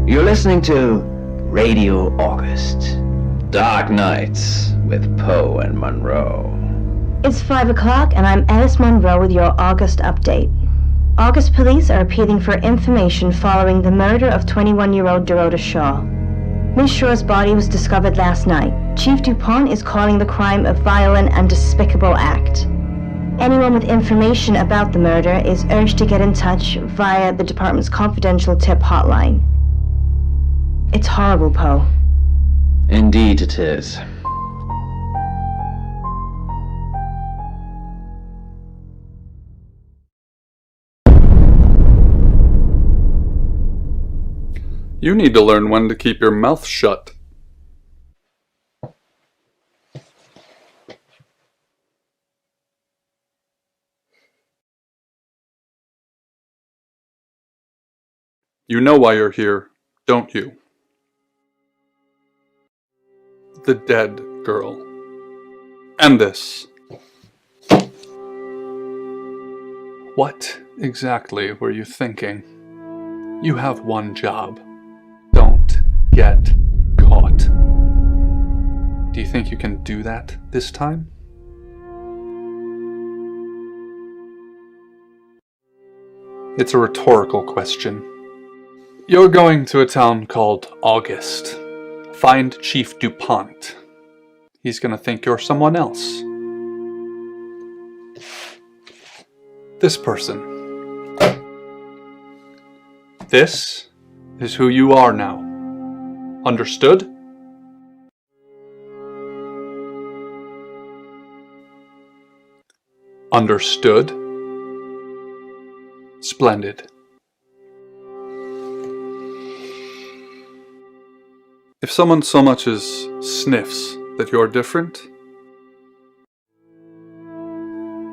You're listening to Radio August. Dark Nights with Poe and Monroe. It's 5 o'clock and I'm Alice Monroe with your August update. August police are appealing for information following the murder of 21-year-old DOROTA Shaw. Miss Shaw's body was discovered last night. Chief DuPont is calling the crime a violent and despicable act. Anyone with information about the murder is urged to get in touch via the department's confidential tip hotline. It's horrible, Poe. Indeed it is. You need to learn when to keep your mouth shut. You know why you're here, don't you? The dead girl. And this. What exactly were you thinking? You have one job. Don't get caught. Do you think you can do that this time? It's a rhetorical question. You're going to a town called August. Find Chief DuPont. He's gonna think you're someone else. This person. This is who you are now. Understood? Understood? Splendid. If someone so much as sniffs that you're different,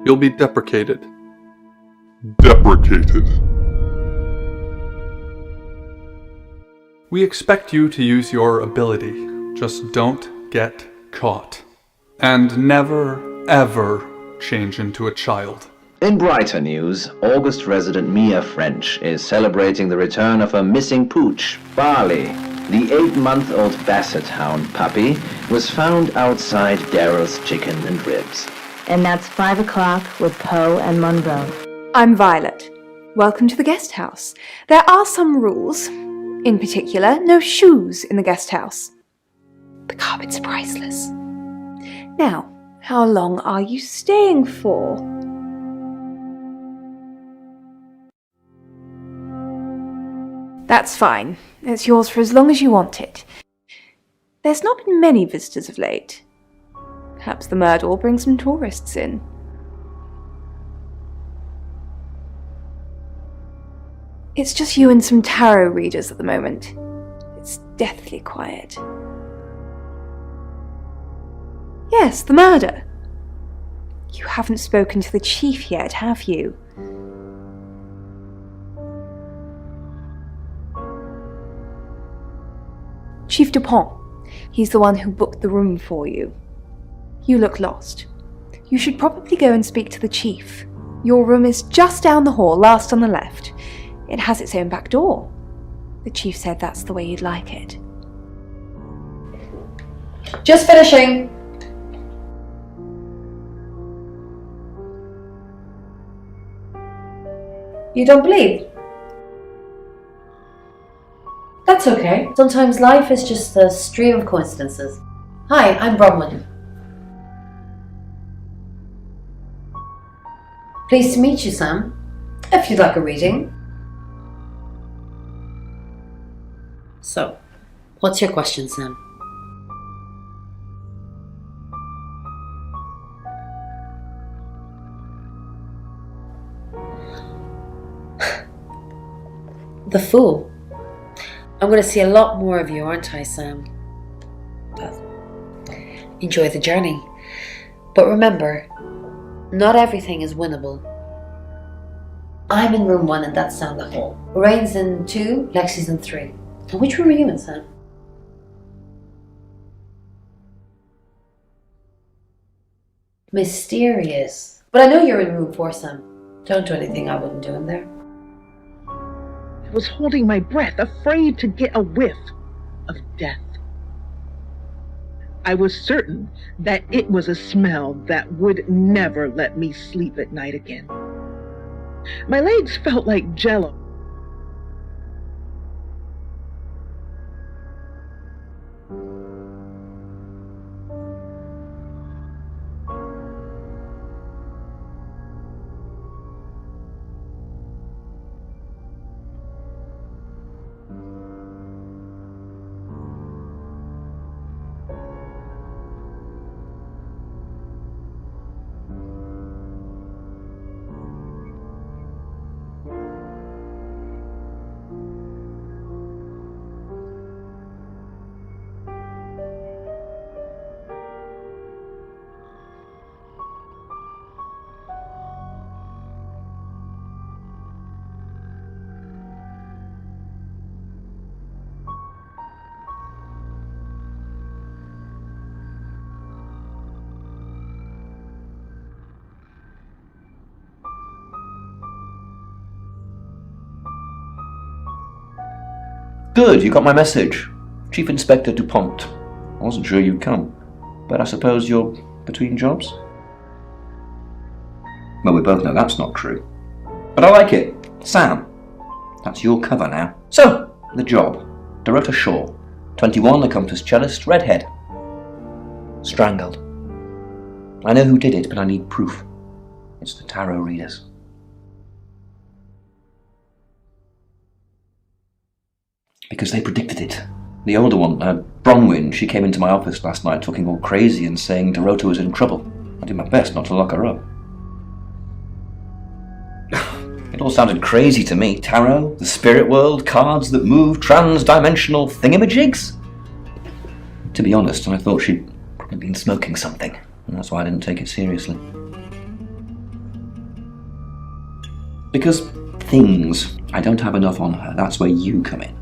you'll be deprecated. Deprecated. We expect you to use your ability. Just don't get caught. And never, ever change into a child. In brighter news, August resident Mia French is celebrating the return of her missing pooch, Barley. The 8-month-old Basset Hound puppy was found outside Daryl's Chicken and Ribs. And that's 5 o'clock with Poe and Monroe. I'm Violet. Welcome to the guest house. There are some rules. In particular, no shoes in the guest house. The carpet's priceless. Now, how long are you staying for? That's fine. It's yours for as long as you want it. There's not been many visitors of late. Perhaps the murder will bring some tourists in. It's just you and some tarot readers at the moment. It's deathly quiet. Yes, the murder. You haven't spoken to the chief yet, have you? Chief DuPont. He's the one who booked the room for you. You look lost. You should probably go and speak to the chief. Your room is just down the hall, last on the left. It has its own back door. The chief said that's the way you'd like it. Just finishing. You don't believe? That's okay. Sometimes life is just a stream of coincidences. Hi, I'm Bronwyn. Pleased to meet you, Sam. If you'd like a reading. So, what's your question, Sam? The Fool. I'm going to see a lot more of you, aren't I, Sam? But enjoy the journey. But remember, not everything is winnable. I'm in room 1 and that's down the hall. Lorraine's in 2, Lexi's in 3. And which room are you in, Sam? Mysterious. But I know you're in room 4, Sam. Don't do anything I wouldn't do in there. was holding my breath, afraid to get a whiff of death. I was certain that it was a smell that would never let me sleep at night again. My legs felt like jello. Good, you got my message. Chief Inspector DuPont. I wasn't sure you'd come, but I suppose you're between jobs? Well, we both know that's not true. But I like it. Sam. That's your cover now. So, the job. DOROTA Shaw. 21, accomplished cellist, redhead. Strangled. I know who did it, but I need proof. It's the tarot readers. Because they predicted it. The older one, Bronwyn, she came into my office last night talking all crazy and saying DOROTA was in trouble. I did my best not to lock her up. It all sounded crazy to me. Tarot, the spirit world, cards that move, trans-dimensional thingamajigs. To be honest, I thought she'd probably been smoking something, and that's why I didn't take it seriously. Because things, I don't have enough on her, that's where you come in.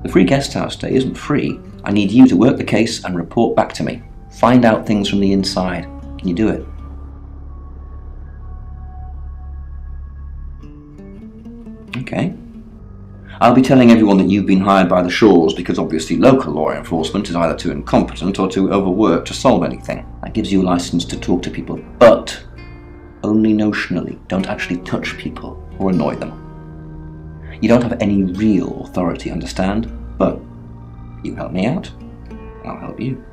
The free guest house stay isn't free. I need you to work the case and report back to me. Find out things from the inside. Can you do it? Okay. I'll be telling everyone that you've been hired by the Shaws because obviously local law enforcement is either too incompetent or too overworked to solve anything. That gives you a license to talk to people, but only notionally. Don't actually touch people or annoy them. You don't have any real authority, understand? But you help me out, I'll help you.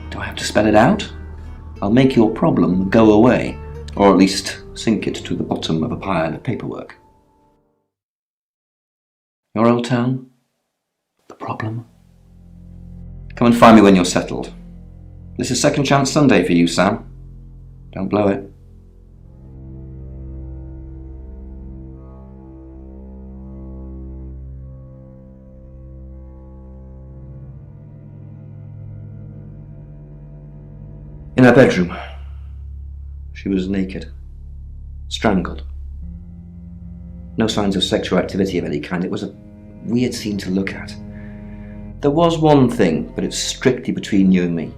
Do I have to spell it out? I'll make your problem go away, or at least sink it to the bottom of a pile of paperwork. Your old town? The problem? Come and find me when you're settled. This is Second Chance Sunday for you, Sam. Don't blow it. In her bedroom, she was naked, strangled. No signs of sexual activity of any kind. It was a weird scene to look at. There was one thing, but it's strictly between you and me.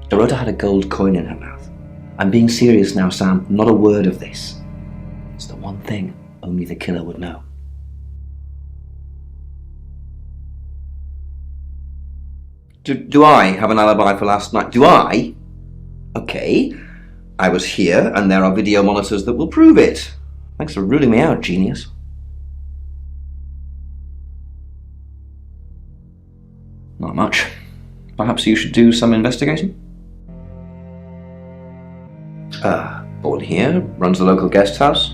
DOROTA had a gold coin in her mouth. I'm being serious now, Sam. Not a word of this. It's the one thing only the killer would know. Do I have an alibi for last night? Do I? Okay, I was here and there are video monitors that will prove it. Thanks for ruling me out, genius. Not much. Perhaps you should do some investigating? Born here, runs the local guest house.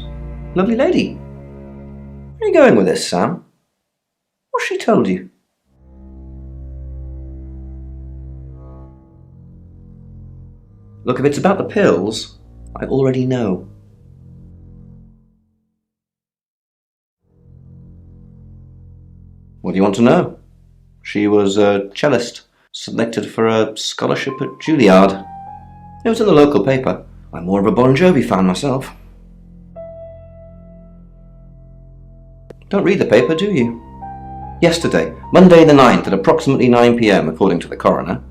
Lovely lady. Where are you going with this, Sam? What's she told you? Look, if it's about the pills, I already know. What do you want to know? She was a cellist, selected for a scholarship at Juilliard. It was in the local paper. I'm more of a Bon Jovi fan myself. Don't read the paper, do you? Yesterday, Monday the 9th at approximately 9 p.m, according to the coroner,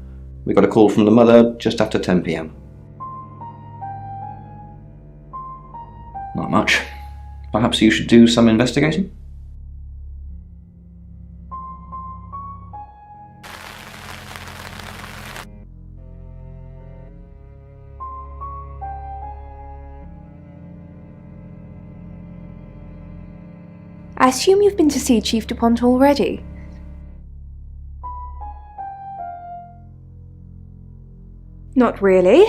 we got a call from the mother just after 10 p.m. Not much. Perhaps you should do some investigating? I assume you've been to see Chief DuPont already? Not really.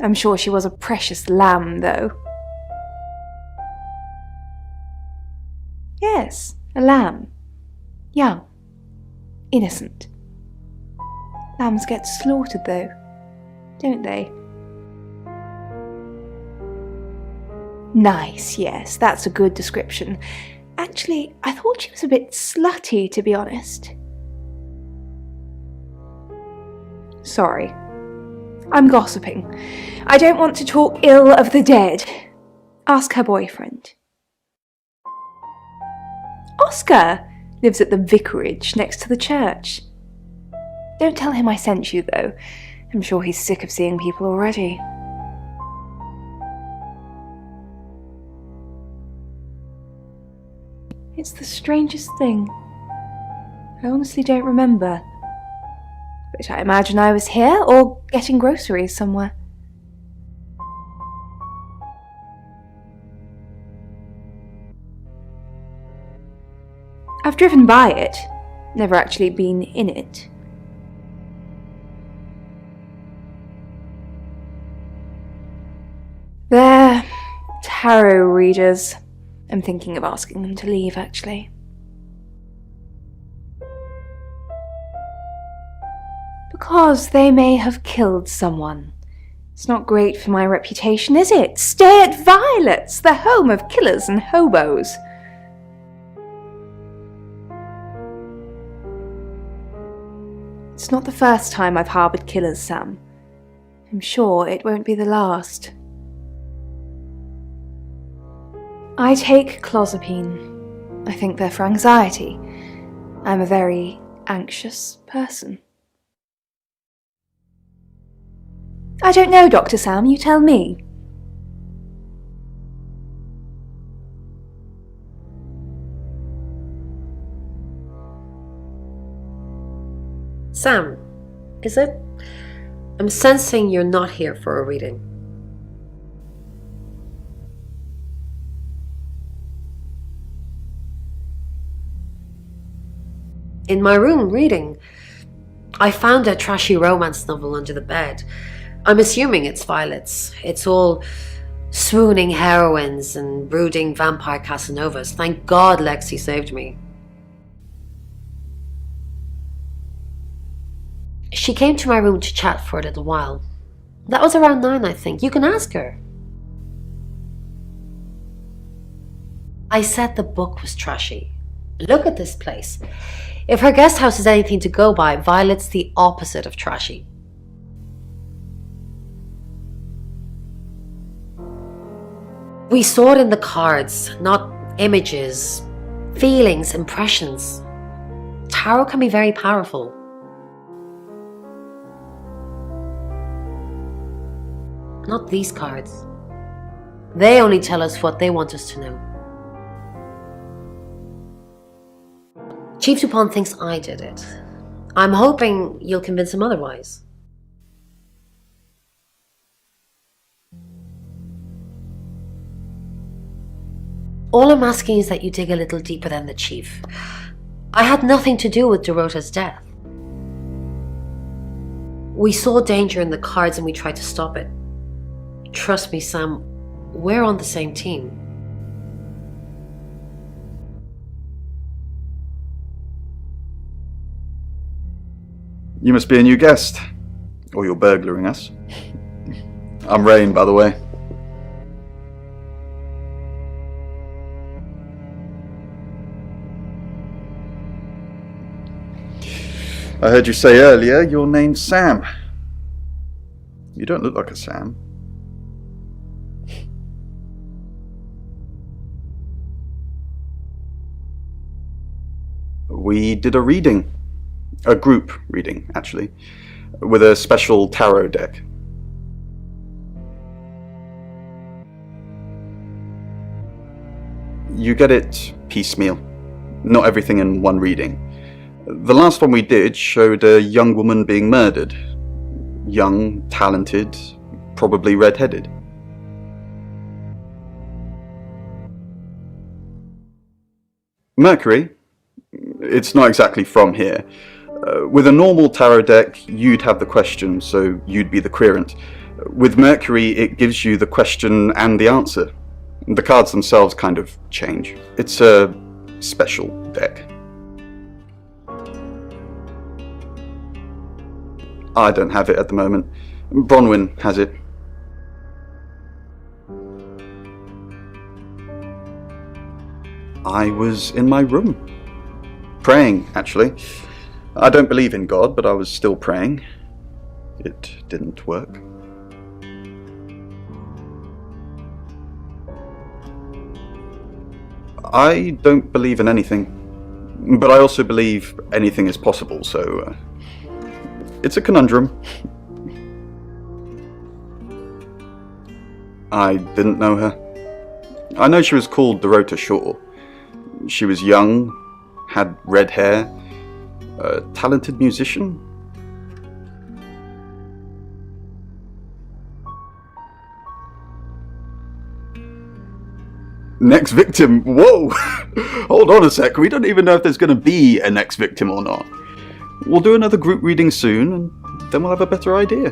I'm sure she was a precious lamb, though. Yes, a lamb. Young. Innocent. Lambs get slaughtered, though, don't they? Nice, yes, that's a good description. Actually, I thought she was a bit slutty, to be honest. Sorry. I'm gossiping. I don't want to talk ill of the dead. Ask her boyfriend. Oscar lives at the vicarage next to the church. Don't tell him I sent you, though. I'm sure he's sick of seeing people already. It's the strangest thing. I honestly don't remember. But I imagine I was here or getting groceries somewhere. I've driven by it, never actually been in it. They're tarot readers. I'm thinking of asking them to leave, actually. Because they may have killed someone. It's not great for my reputation, is it? Stay at Violet's, the home of killers and hobos. It's not the first time I've harboured killers, Sam. I'm sure it won't be the last. I take clozapine. I think they're for anxiety. I'm a very anxious person. I don't know, Dr. Sam, you tell me. Sam, is it? I'm sensing you're not here for a reading. In my room reading, I found a trashy romance novel under the bed. I'm assuming it's Violet's. It's all swooning heroines and brooding vampire Casanovas. Thank God Lexi saved me. She came to my room to chat for a little while. That was around 9, I think. You can ask her. I said the book was trashy. Look at this place. If her guest house is anything to go by, Violet's the opposite of trashy. We saw it in the cards, not images, feelings, impressions. Tarot can be very powerful. Not these cards. They only tell us what they want us to know. Chief DuPont thinks I did it. I'm hoping you'll convince him otherwise. All I'm asking is that you dig a little deeper than the Chief. I had nothing to do with DOROTA's death. We saw danger in the cards and we tried to stop it. Trust me, Sam, we're on the same team. You must be a new guest, or you're burglaring us. I'm Rain, by the way. I heard you say earlier your name's Sam. You don't look like a Sam. We did a reading. A group reading, actually, with a special tarot deck. you get it piecemeal, not everything in one reading. The last one we did showed a young woman being murdered. Young, talented, probably red-headed. Mercury, it's not exactly from here. With a normal tarot deck, you'd have the question, so you'd be the querent. With Mercury, it gives you the question and the answer. The cards themselves kind of change. It's a special deck. I don't have it at the moment. Bronwyn has it. I was in my room. Praying, actually. I don't believe in God, but I was still praying. It didn't work. I don't believe in anything, but I also believe anything is possible, so it's a conundrum. I didn't know her. I know she was called DOROTA Shaw. She was young, had red hair, a talented musician. Next victim? Whoa! Hold on a sec, we don't even know if there's going to be a next victim or not. We'll do another group reading soon, and then we'll have a better idea.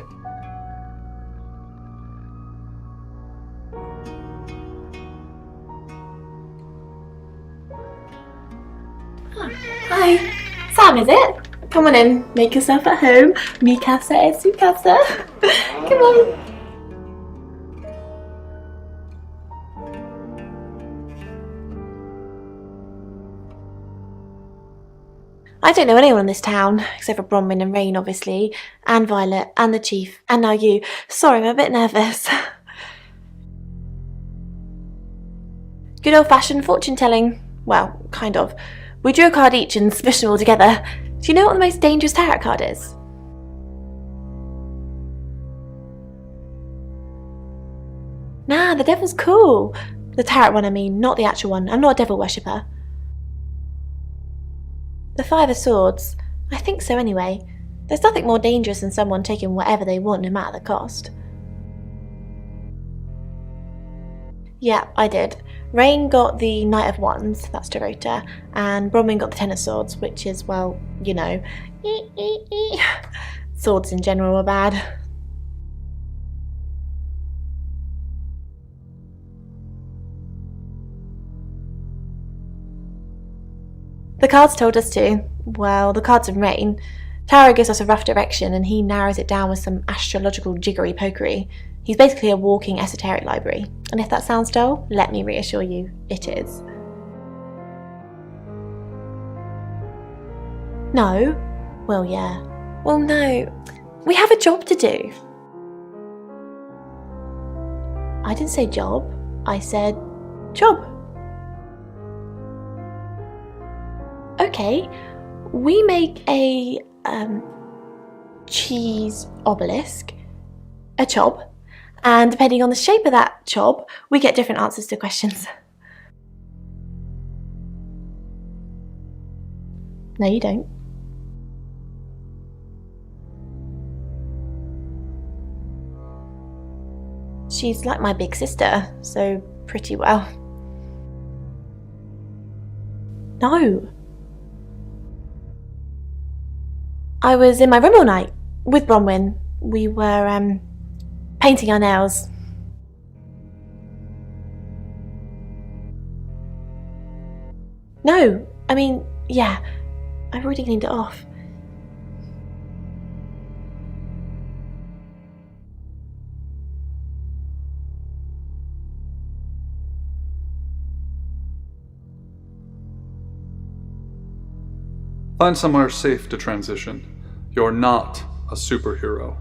Hi, Sam, is it? Come on in, make yourself at home. Mi casa es su casa. Come on. I don't know anyone in this town, except for Bronwyn and Rain, obviously, and Violet, and the Chief, and now you. Sorry, I'm a bit nervous. Good old-fashioned fortune-telling. Well, kind of. We drew a card each and smushed them all together. Do you know what the most dangerous tarot card is? Nah, the devil's cool. The tarot one, I mean, not the actual one. I'm not a devil worshipper. The Five of Swords. I think so anyway. There's nothing more dangerous than someone taking whatever they want no matter the cost. Yeah, I did. Rain got the Knight of Wands, that's DOROTA, and Bronwyn got the Ten of Swords, which is, well, you know, swords in general are bad. The cards told us to. Well, the cards of Rain. Tarot gives us a rough direction and he narrows it down with some astrological jiggery-pokery. He's basically a walking esoteric library. And if that sounds dull, let me reassure you, it is. No? Well, yeah. Well, no. We have a job to do. I didn't say job. I said job. Okay, we make a cheese obelisk, a chob, and depending on the shape of that chob, we get different answers to questions. No, you don't. She's like my big sister, so pretty well. No. I was in my room all night with Bronwyn. We were painting our nails. No, I mean, yeah, I've already cleaned it off. Find somewhere safe to transition. You're not a superhero.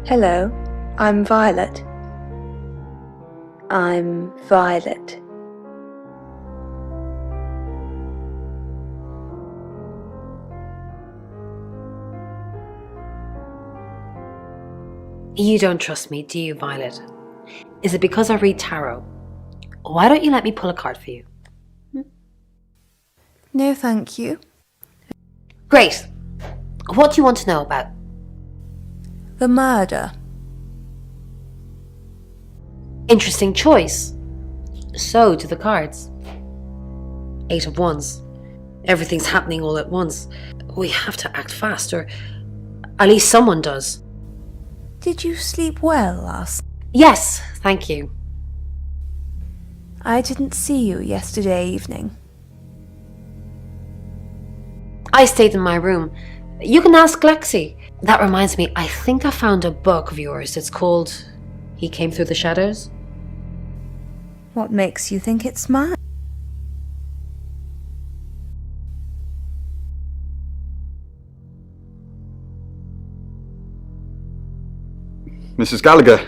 Hello, I'm Violet. I'm Violet. You don't trust me, do you, Violet? Is it because I read tarot? Why don't you let me pull a card for you? No, thank you. Great. What do you want to know about? The murder. Interesting choice. So do the cards. 8 of Wands. Everything's happening all at once. We have to act fast, or at least someone does. Did you sleep well last? Yes, thank you. I didn't see you yesterday evening. I stayed in my room. You can ask Lexi. That reminds me, I think I found a book of yours. It's called He Came Through the Shadows. What makes you think it's mine? Mrs. Gallagher,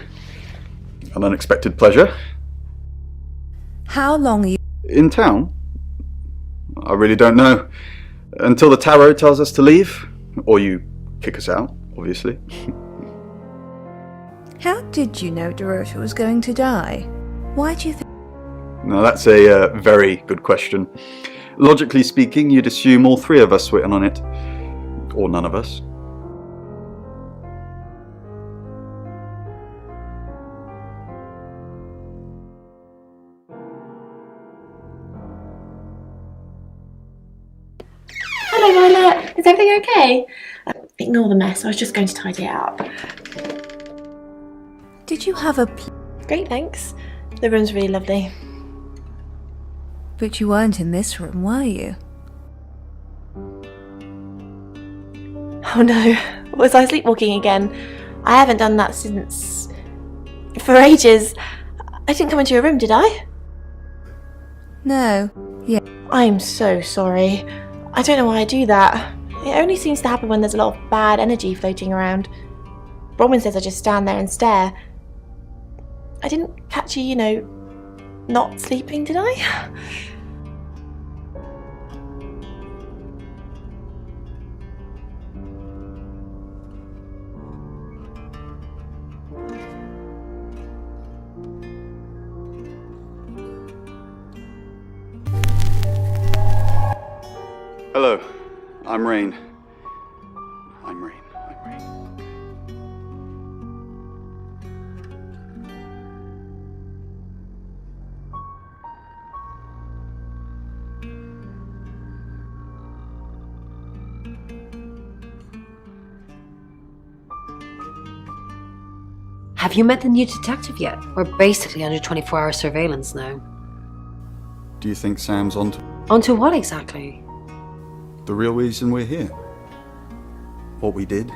an unexpected pleasure. How long are you? In town? I really don't know. Until the tarot tells us to leave. Or you kick us out, obviously. How did you know DOROTA was going to die? Why do you think? Now that's a very good question. Logically speaking, you'd assume all three of us were in on it. Or none of us. Hello, Violet. Is everything okay? Ignore the mess. I was just going to tidy it up. Did you have a Great, thanks. The room's really lovely. But you weren't in this room, were you? Oh no, was I sleepwalking again? I haven't done that since... for ages. I didn't come into your room, did I? No. Yeah. I'm so sorry. I don't know why I do that. It only seems to happen when there's a lot of bad energy floating around. Bronwyn says I just stand there and stare. I didn't catch you, not sleeping, did I? Hello, I'm Rain. I'm Rain. Have you met the new detective yet? We're basically under 24-hour surveillance now. Do you think Sam's onto Onto what exactly? the real reason we're here? What we did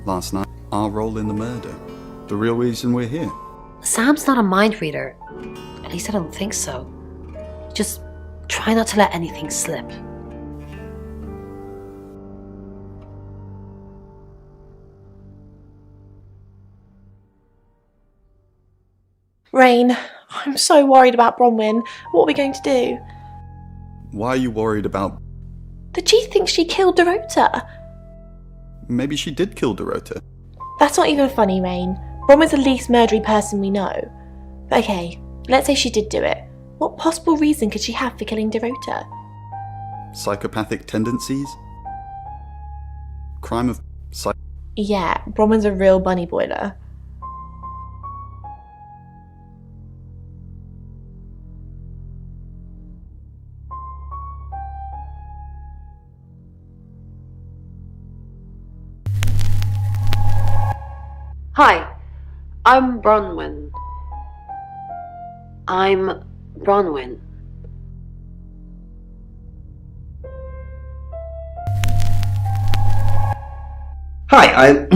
last night, our role in the murder, the real reason we're here. Sam's not a mind reader. At least I don't think so. Just try not to let anything slip. Rain, I'm so worried about Bronwyn. What are we going to do? Why are you worried about... The chief thinks she killed DOROTA. Maybe she did kill DOROTA. That's not even funny, Rain. Bronwyn's the least murdery person we know. But okay, let's say she did do it. What possible reason could she have for killing DOROTA? Psychopathic tendencies? Crime of... Yeah, Bronwyn's a real bunny boiler. Hi, I'm Bronwyn. I'm Bronwyn. Hi,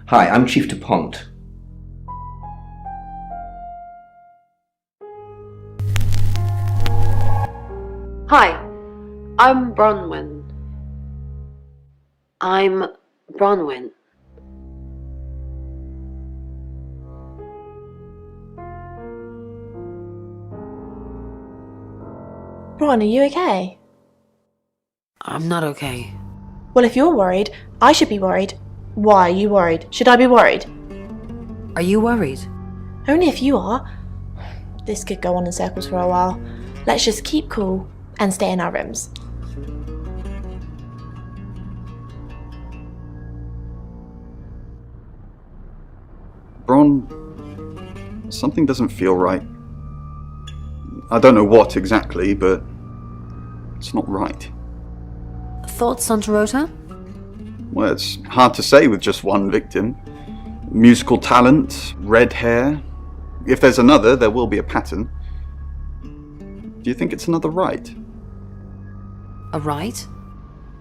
Hi, I'm Chief DuPont. Hi, I'm Bronwyn. I'm Bronwyn. Bron, are you okay? I'm not okay. Well, if you're worried, I should be worried. Why, are you worried? Should I be worried? Are you worried? Only if you are. This could go on in circles for a while. Let's just keep cool and stay in our rooms. Bron, something doesn't feel right. I don't know what exactly, but it's not right. Thoughts on DOROTA? Well, it's hard to say with just one victim. Musical talent, red hair. If there's another, there will be a pattern. Do you think it's another right? A right?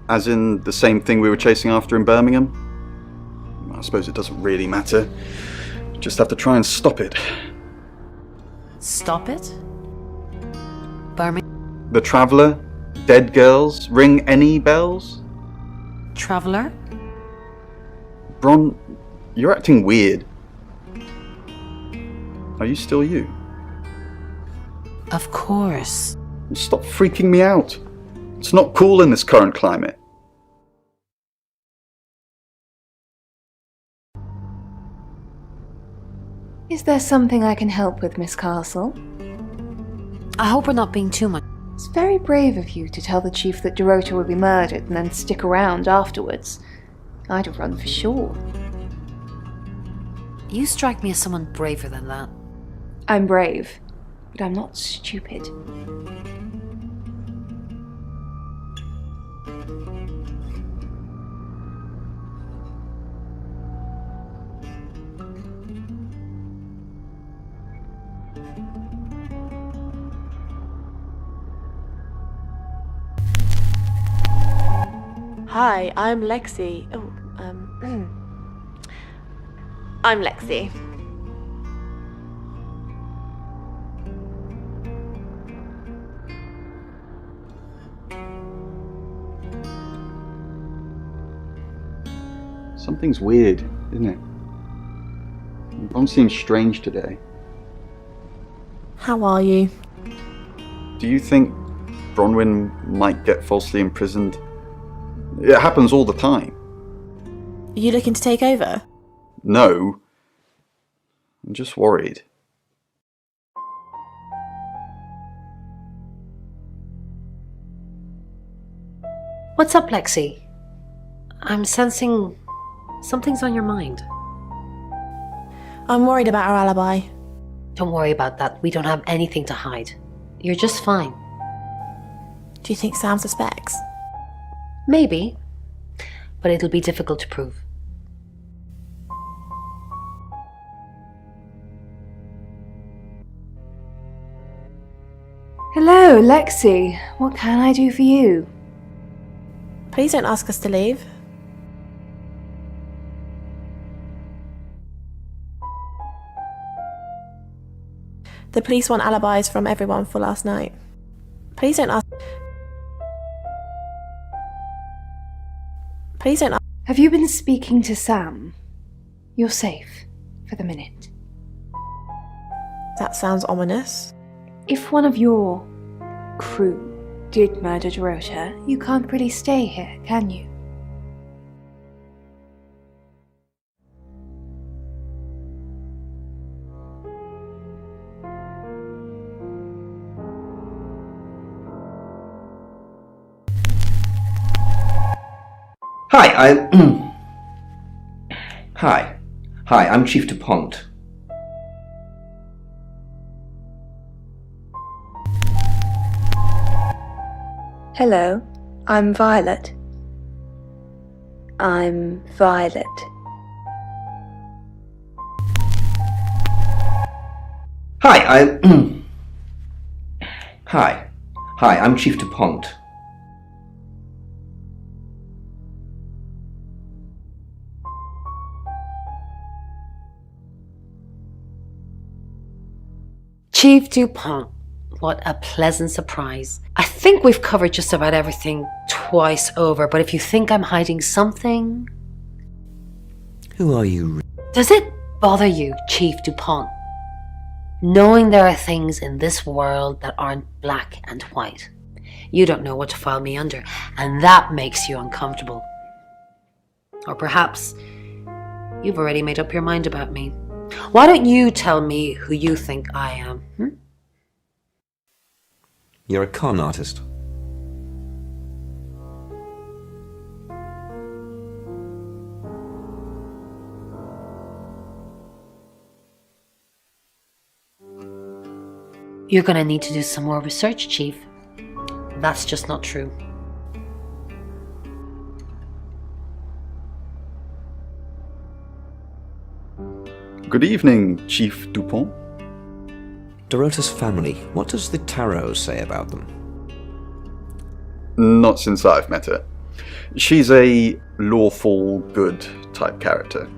As in the same thing we were chasing after in Birmingham? I suppose it doesn't really matter. Just have to try and stop it. Stop it? Birmingham? The Traveller? Dead girls? Ring any bells? Traveller? Bron, you're acting weird. Are you still you? Of course. Stop freaking me out. It's not cool in this current climate. Is there something I can help with, Miss Castle? I hope we're not being too much. It's very brave of you to tell the chief that DOROTA would be murdered and then stick around afterwards. I'd have run for sure. You strike me as someone braver than that. I'm brave, but I'm not stupid. Hi, I'm Lexi. I'm Lexi. Something's weird, isn't it? Bron seems strange today. How are you? Do you think Bronwyn might get falsely imprisoned? It happens all the time. Are you looking to take over? No. I'm just worried. What's up, Lexi? I'm sensing something's on your mind. I'm worried about our alibi. Don't worry about that. We don't have anything to hide. You're just fine. Do you think Sam suspects? Maybe, but it'll be difficult to prove. Hello, Lexi. What can I do for you? Please don't ask us to leave. The police want alibis from everyone for last night. Please don't ask. Please don't ask. Have you been speaking to Sam? You're safe for the minute. That sounds ominous. If one of your crew did murder DOROTA, you can't really stay here, can you? Hi, Hi, I'm Chief DuPont. Hello, I'm Violet. I'm Violet. Hi, I'm Chief DuPont. Chief DuPont. What a pleasant surprise. I think we've covered just about everything twice over, but if you think I'm hiding something... Who are you? Does it bother you, Chief DuPont, knowing there are things in this world that aren't black and white? You don't know what to file me under, and that makes you uncomfortable. Or perhaps You've already made up your mind about me. Why don't you tell me who you think I am? You're a con artist. You're gonna need to do some more research, Chief. That's just not true. Good evening, Chief Dupont. DOROTA's family, what does the tarot say about them? Not since I've met her. She's a lawful good type character,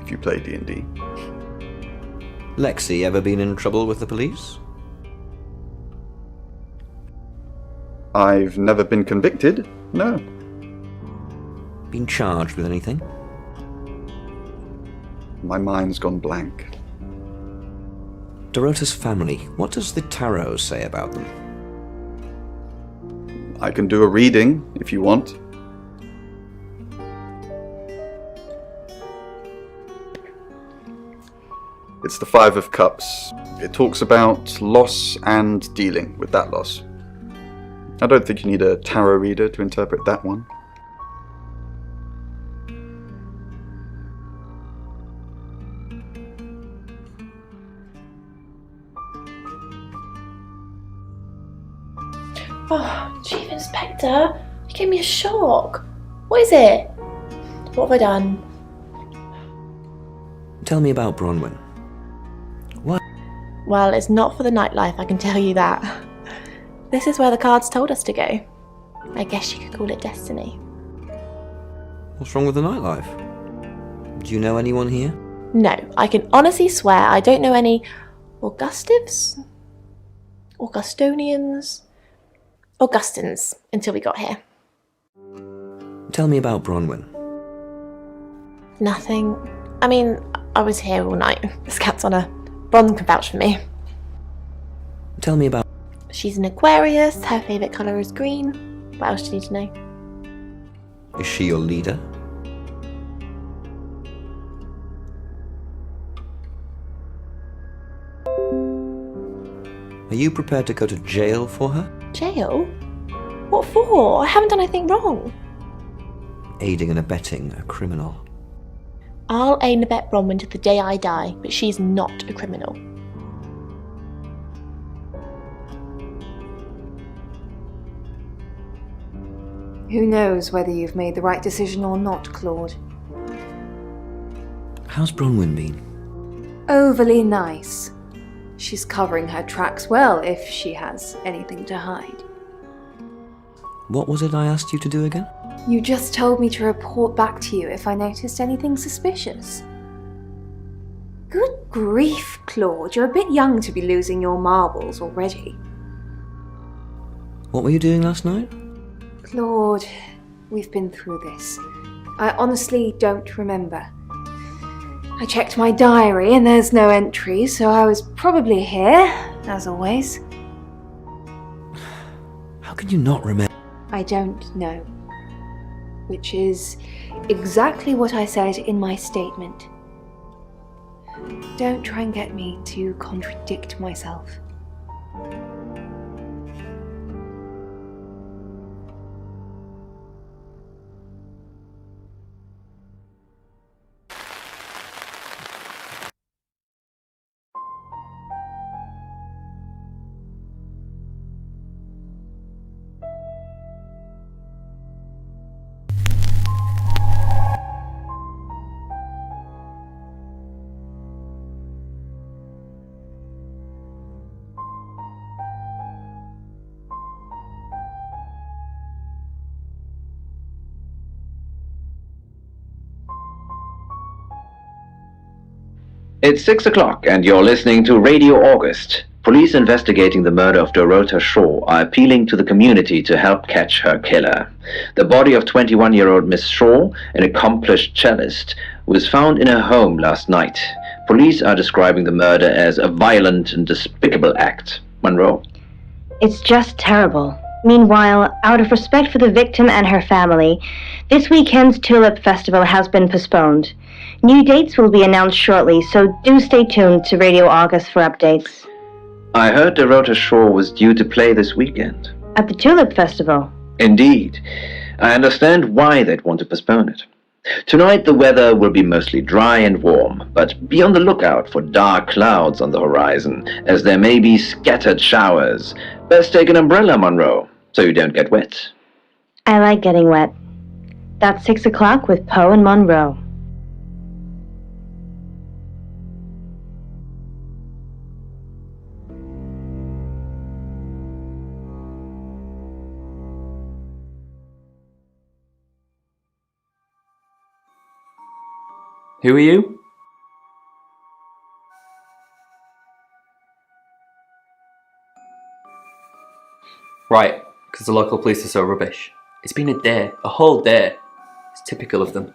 if you play D&D. Lexi ever been in trouble with the police? I've never been convicted, no. Been charged with anything? My mind's gone blank. DOROTA's family, what does the tarot say about them? I can do a reading, if you want. It's the Five of Cups. It talks about loss and dealing with that loss. I don't think you need a tarot reader to interpret that one. Oh, Chief Inspector, you gave me a shock. What is it? What have I done? Tell me about Bronwyn. What? Well, it's not for the nightlife, I can tell you that. This is where the cards told us to go. I guess you could call it destiny. What's wrong with the nightlife? Do you know anyone here? No, I can honestly swear I don't know any Augustives? Augustonians? Augustins until we got here. Tell me about Bronwyn. Nothing. I mean, I was here all night. This cat's on her. Bron can vouch for me. Tell me about... She's an Aquarius. Her favourite colour is green. What else do you need to know? Is she your leader? Are you prepared to go to jail for her? Jail? What for? I haven't done anything wrong. Aiding and abetting a criminal. I'll aid and abet Bronwyn to the day I die, but she's not a criminal. Who knows whether you've made the right decision or not, Claude? How's Bronwyn been? Overly nice. She's covering her tracks well if she has anything to hide. What was it I asked you to do again? You just told me to report back to you if I noticed anything suspicious. Good grief, Claude, you're a bit young to be losing your marbles already. What were you doing last night? Claude, we've been through this. I honestly don't remember. I checked my diary and there's no entry, so I was probably here, as always. How can you not remember? I don't know. Which is exactly what I said in my statement. Don't try and get me to contradict myself. It's 6 o'clock and you're listening to Radio August. Police investigating the murder of DOROTA Shaw are appealing to the community to help catch her killer. The body of 21-year-old Miss Shaw, an accomplished cellist, was found in her home last night. Police are describing the murder as a violent and despicable act. Monroe. It's just terrible. Meanwhile, out of respect for the victim and her family, this weekend's Tulip Festival has been postponed. New dates will be announced shortly, so do stay tuned to Radio August for updates. I heard DOROTA Shore was due to play this weekend. At the Tulip Festival? Indeed. I understand why they'd want to postpone it. Tonight the weather will be mostly dry and warm, but be on the lookout for dark clouds on the horizon, as there may be scattered showers. Best take an umbrella, Monroe, so you don't get wet. I like getting wet. That's 6 o'clock with Poe and Monroe. Who are you? Right, because the local police are so rubbish. It's been a day, a whole day. It's typical of them.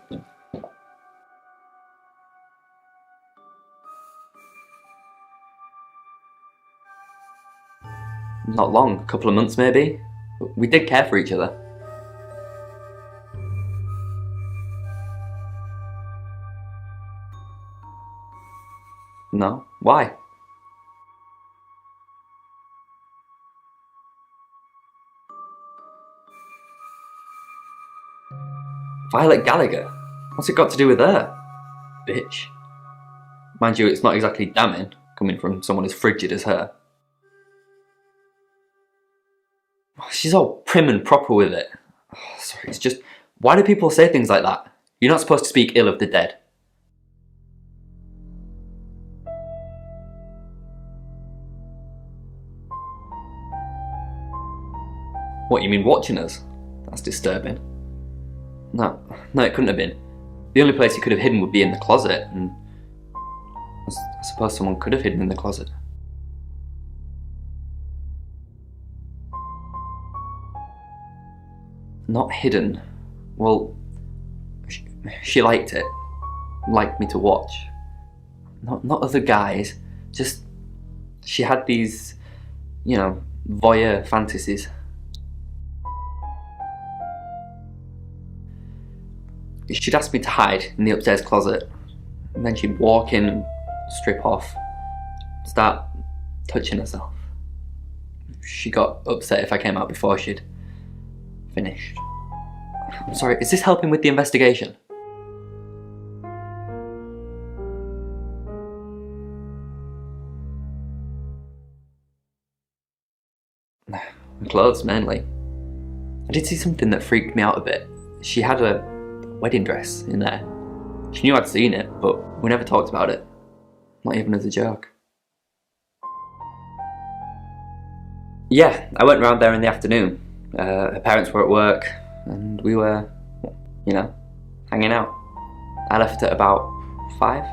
Not long, a couple of months maybe. We did care for each other. No? Why? Violet Gallagher? What's it got to do with her? Bitch. Mind you, it's not exactly damning, coming from someone as frigid as her. She's all prim and proper with it. Oh, sorry, it's just... Why do people say things like that? You're not supposed to speak ill of the dead. What, you mean watching us? That's disturbing. No, it couldn't have been. The only place he could have hidden would be in the closet, and I suppose someone could have hidden in the closet. Not hidden. Well, she liked it. Liked me to watch. Not other guys. Just, she had these, you know, voyeur fantasies. She'd ask me to hide in the upstairs closet, and then she'd walk in and strip off, start touching herself. She got upset if I came out before she'd finished. I'm sorry, is this helping with the investigation? Clothes, mainly. I did see something that freaked me out a bit. She had a wedding dress in there. She knew I'd seen it, but we never talked about it. Not even as a joke. Yeah, I went round there in the afternoon. Her parents were at work, and we were, you know, hanging out. I left at about 5.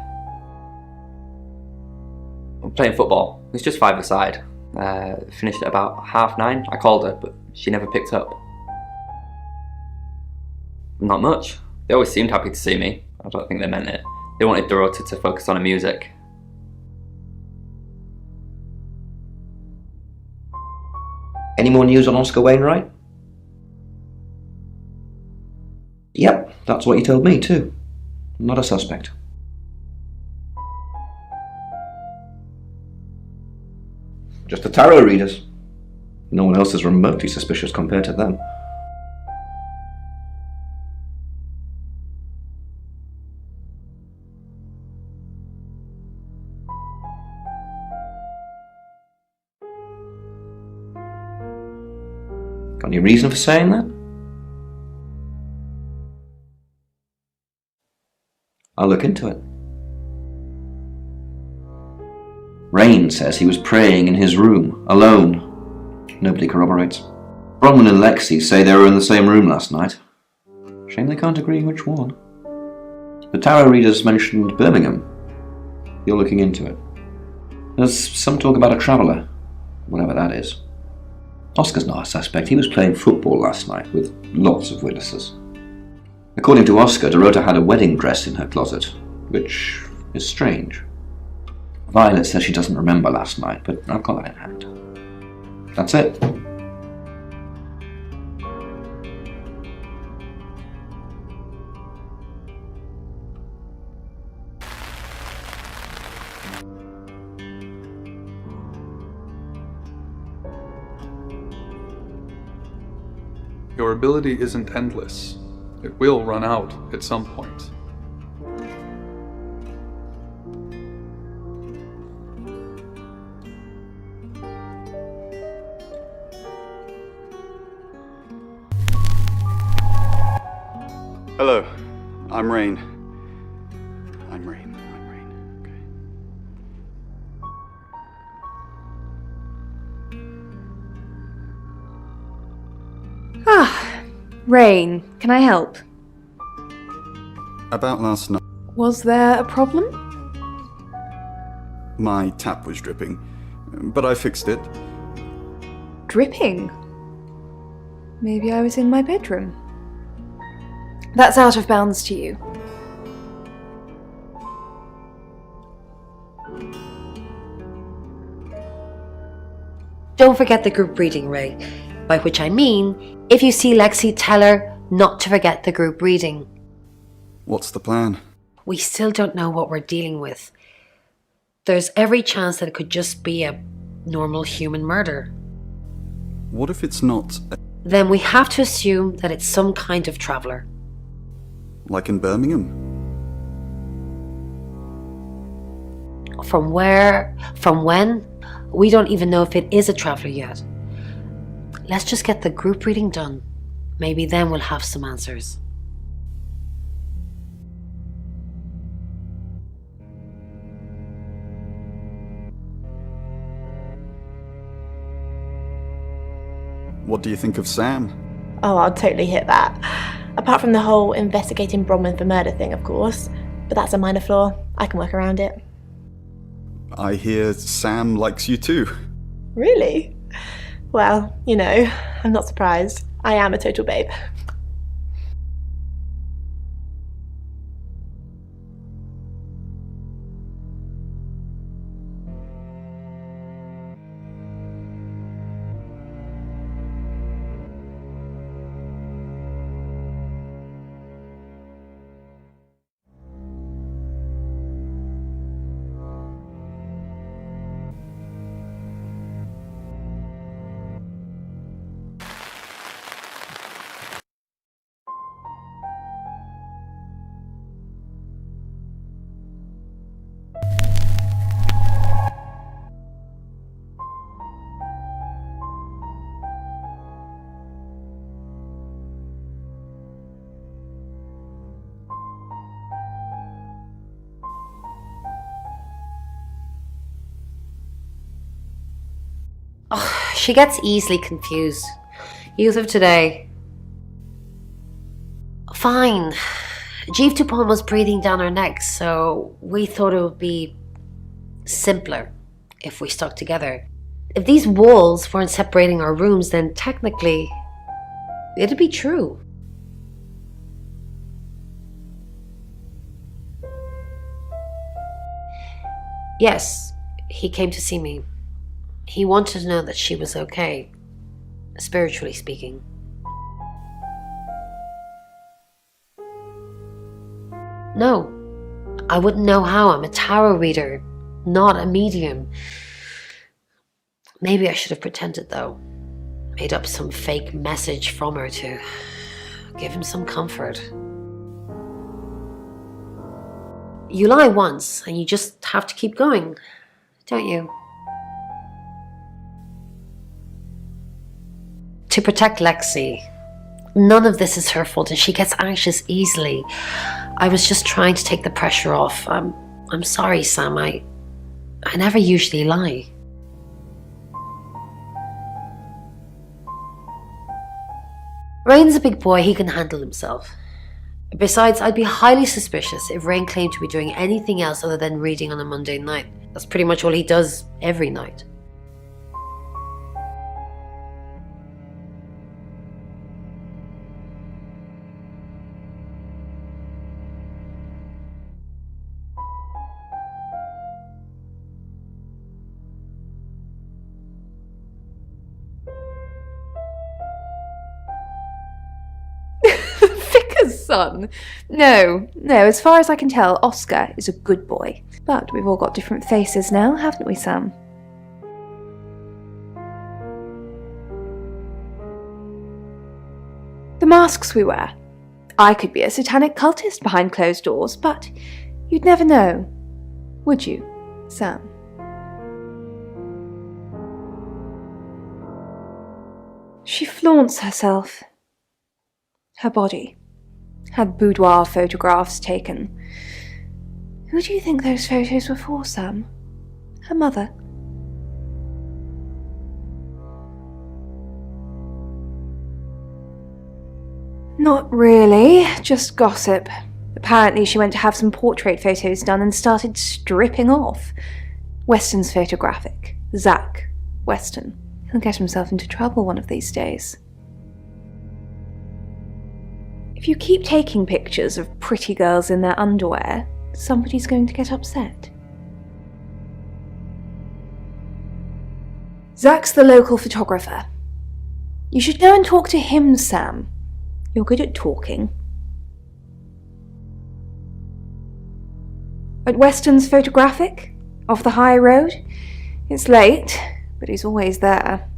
I'm playing football. It was just 5-a-side. Finished at about 9:30. I called her, but she never picked up. Not much. They always seemed happy to see me. I don't think they meant it. They wanted DOROTA to focus on her music. Any more news on Oscar Wainwright? Yep, that's what he told me too. Not a suspect. Just the tarot readers. No one else is remotely suspicious compared to them. Got any reason for saying that? I'll look into it. Rain says he was praying in his room, alone. Nobody corroborates. Bronwyn and Lexi say they were in the same room last night. Shame they can't agree which one. The tarot readers mentioned Birmingham. You're looking into it. There's some talk about a traveller, whatever that is. Oscar's not a suspect. He was playing football last night with lots of witnesses. According to Oscar, DOROTA had a wedding dress in her closet, which is strange. Violet says she doesn't remember last night, but I've got that in hand. That's it. Your ability isn't endless. It will run out at some point. Hello, I'm Rain. I'm Rain. Ah, Rain, can I help? About last night, Was there a problem? my tap was dripping, but I fixed it. Dripping? Maybe I was in my bedroom. That's out of bounds to you. Don't forget the group reading, Ray. By which I mean, if you see Lexi, tell her not to forget the group reading. What's the plan? We still don't know what we're dealing with. There's every chance that it could just be a normal human murder. What if it's not, Then we have to assume that it's some kind of traveller. like in Birmingham? From where, from when, we don't even know if it is a traveller yet. Let's just get the group reading done. Maybe then we'll have some answers. What do you think of Sam? Oh, I'll totally hit that. Apart from the whole investigating Bronwyn for murder thing, of course. But that's a minor flaw. I can work around it. I hear Sam likes you too. Really? Well, you know, I'm not surprised. I am a total babe. Oh, she gets easily confused. Youth of today. Fine. Jeeve Dupont was breathing down her neck, so we thought it would be simpler if we stuck together. If these walls weren't separating our rooms, then technically it'd be true. Yes, he came to see me. He wanted to know that she was okay, spiritually speaking. No, I wouldn't know how. I'm a tarot reader, not a medium. Maybe I should have pretended though. Made up some fake message from her to give him some comfort. You lie once and you just have to keep going, don't you? To protect Lexi. None of this is her fault and she gets anxious easily. I was just trying to take the pressure off. I'm sorry, Sam. I never usually lie. Rain's a big boy, he can handle himself. Besides, I'd be highly suspicious if Rain claimed to be doing anything else other than reading on a Monday night. That's pretty much all he does every night. Son. No, as far as I can tell, Oscar is a good boy. But we've all got different faces now, haven't we, Sam? The masks we wear. I could be a satanic cultist behind closed doors, but you'd never know, would you, Sam? She flaunts herself. Her body. Had boudoir photographs taken. Who do you think those photos were for, Sam? Her mother? Not really, just gossip. Apparently she went to have some portrait photos done and started stripping off. Weston's photographic. Zach Weston. He'll get himself into trouble one of these days. If you keep taking pictures of pretty girls in their underwear, somebody's going to get upset. Zach's the local photographer. You should go and talk to him, Sam. You're good at talking. At Weston's photographic? Off the high road? It's late, but he's always there.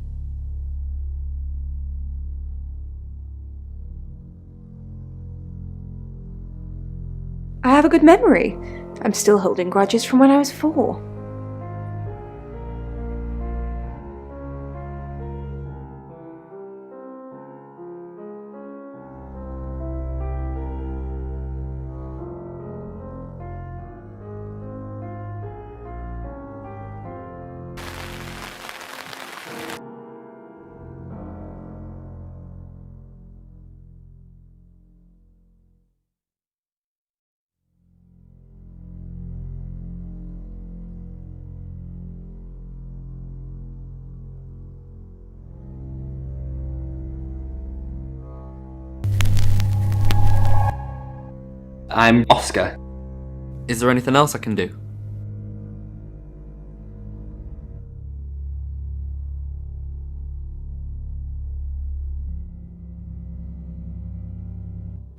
I have a good memory. I'm still holding grudges from when I was 4. I'm Oscar. Is there anything else I can do?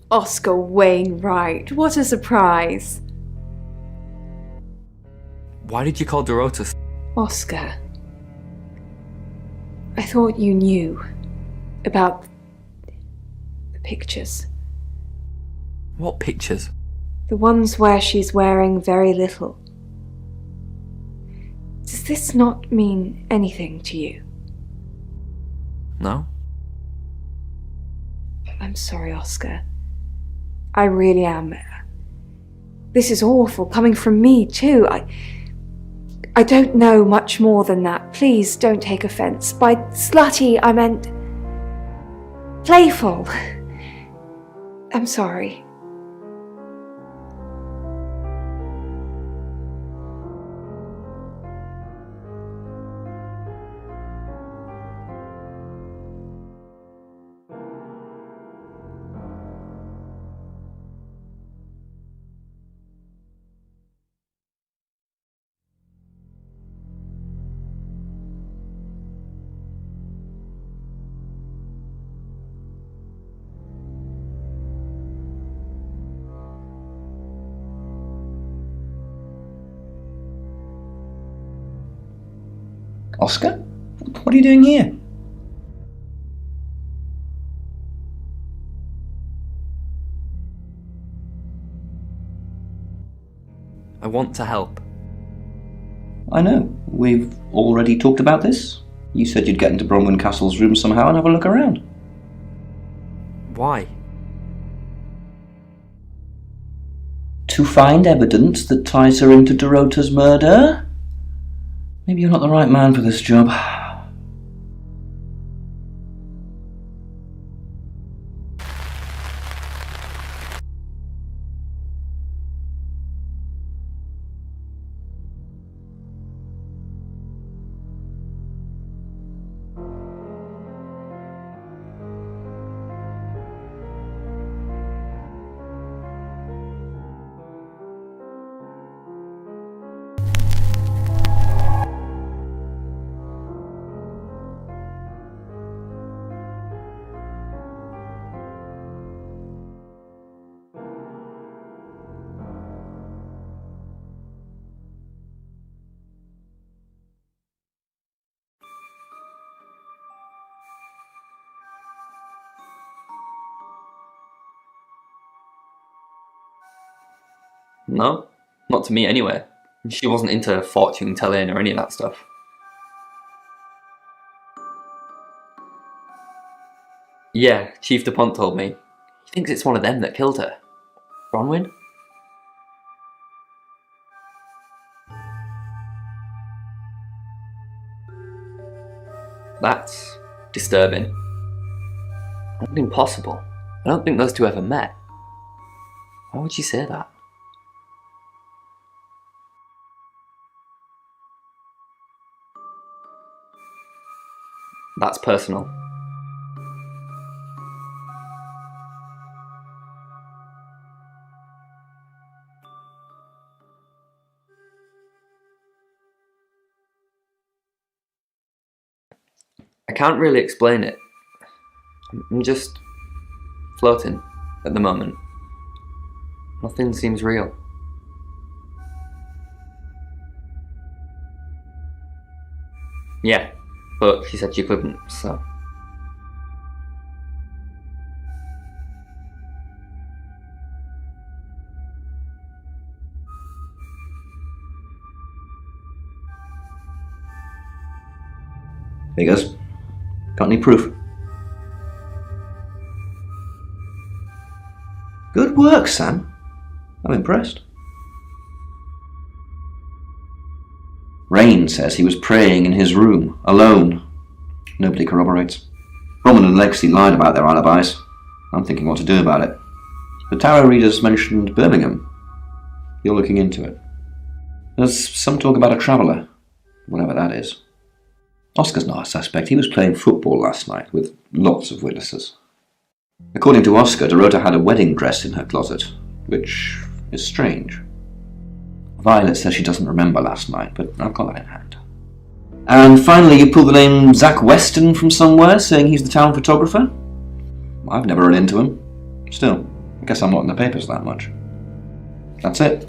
Oscar Wainwright, what a surprise. Why did you call DOROTA? Oscar, I thought you knew about the pictures. What pictures? The ones where she's wearing very little. Does this not mean anything to you? No? I'm sorry, Oscar. I really am. This is awful, coming from me too. I don't know much more than that. Please don't take offense. By slutty, I meant playful. I'm sorry. Oscar? What are you doing here? I want to help. I know. We've already talked about this. You said you'd get into Bronwyn Castle's room somehow and have a look around. Why? To find evidence that ties her into DOROTA's murder? Maybe you're not the right man for this job. No, not to me anyway. She wasn't into fortune telling or any of that stuff. Yeah, Chief DuPont told me. He thinks it's one of them that killed her. Bronwyn? That's disturbing. Not impossible. I don't think those two ever met. Why would you say that? That's personal. I can't really explain it. I'm just floating at the moment. Nothing seems real. Yeah, but she said she couldn't, so... There he goes. Got any proof? Good work, Sam. I'm impressed. Rain says he was praying in his room, alone. Nobody corroborates. Roman and Lexi lied about their alibis. I'm thinking what to do about it. The tarot readers mentioned Birmingham. You're looking into it. There's some talk about a traveller, whatever that is. Oscar's not a suspect. He was playing football last night with lots of witnesses. According to Oscar, DOROTA had a wedding dress in her closet, which is strange. Violet says she doesn't remember last night, but I've got that in hand. And finally, you pulled the name Zach Weston from somewhere, saying he's the town photographer? I've never run into him. Still, I guess I'm not in the papers that much. That's it.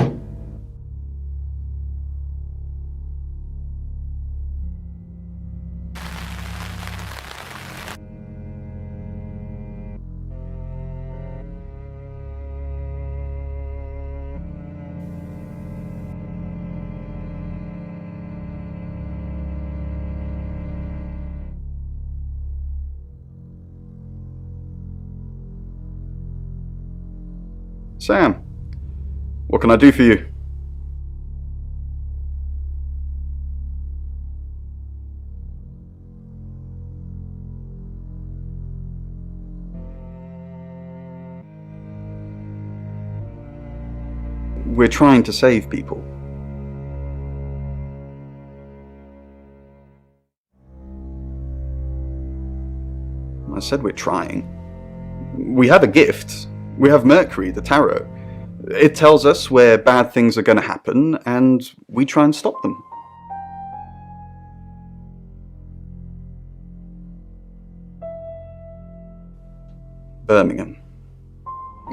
Sam, what can I do for you? We're trying to save people. I said we're trying. We have a gift. We have Mercury, the tarot. It tells us where bad things are going to happen, and we try and stop them. Birmingham.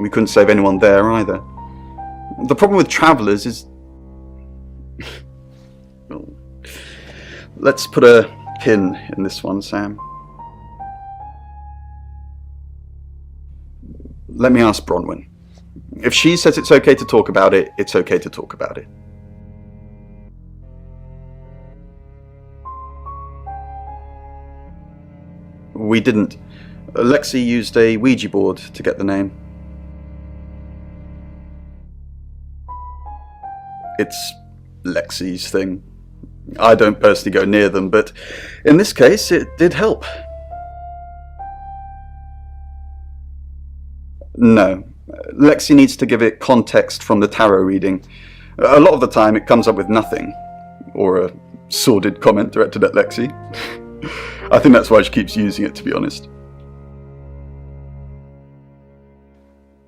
We couldn't save anyone there either. The problem with travellers is... Well, let's put a pin in this one, Sam. Let me ask Bronwyn. If she says it's okay to talk about it, it's okay to talk about it. We didn't. Lexi used a Ouija board to get the name. It's Lexi's thing. I don't personally go near them, but in this case it did help. No. Lexi needs to give it context from the tarot reading. A lot of the time it comes up with nothing. Or a sordid comment directed at Lexi. I think that's why she keeps using it, to be honest.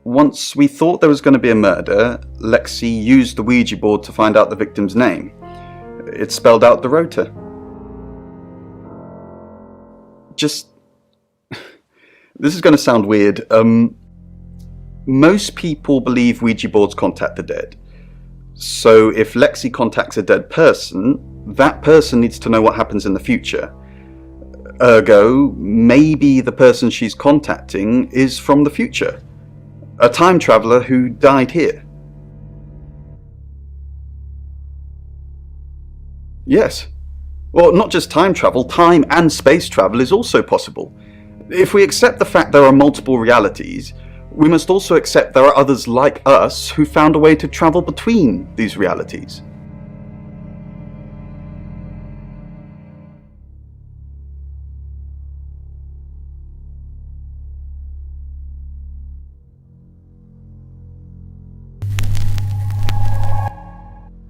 Once we thought there was going to be a murder, Lexi used the Ouija board to find out the victim's name. It spelled out DOROTA. Just... This is going to sound weird. Most people believe Ouija boards contact the dead. So if Lexi contacts a dead person, that person needs to know what happens in the future. Ergo, maybe the person she's contacting is from the future. A time traveller who died here. Yes. Well, not just time travel, time and space travel is also possible. If we accept the fact there are multiple realities, we must also accept there are others like us who found a way to travel between these realities.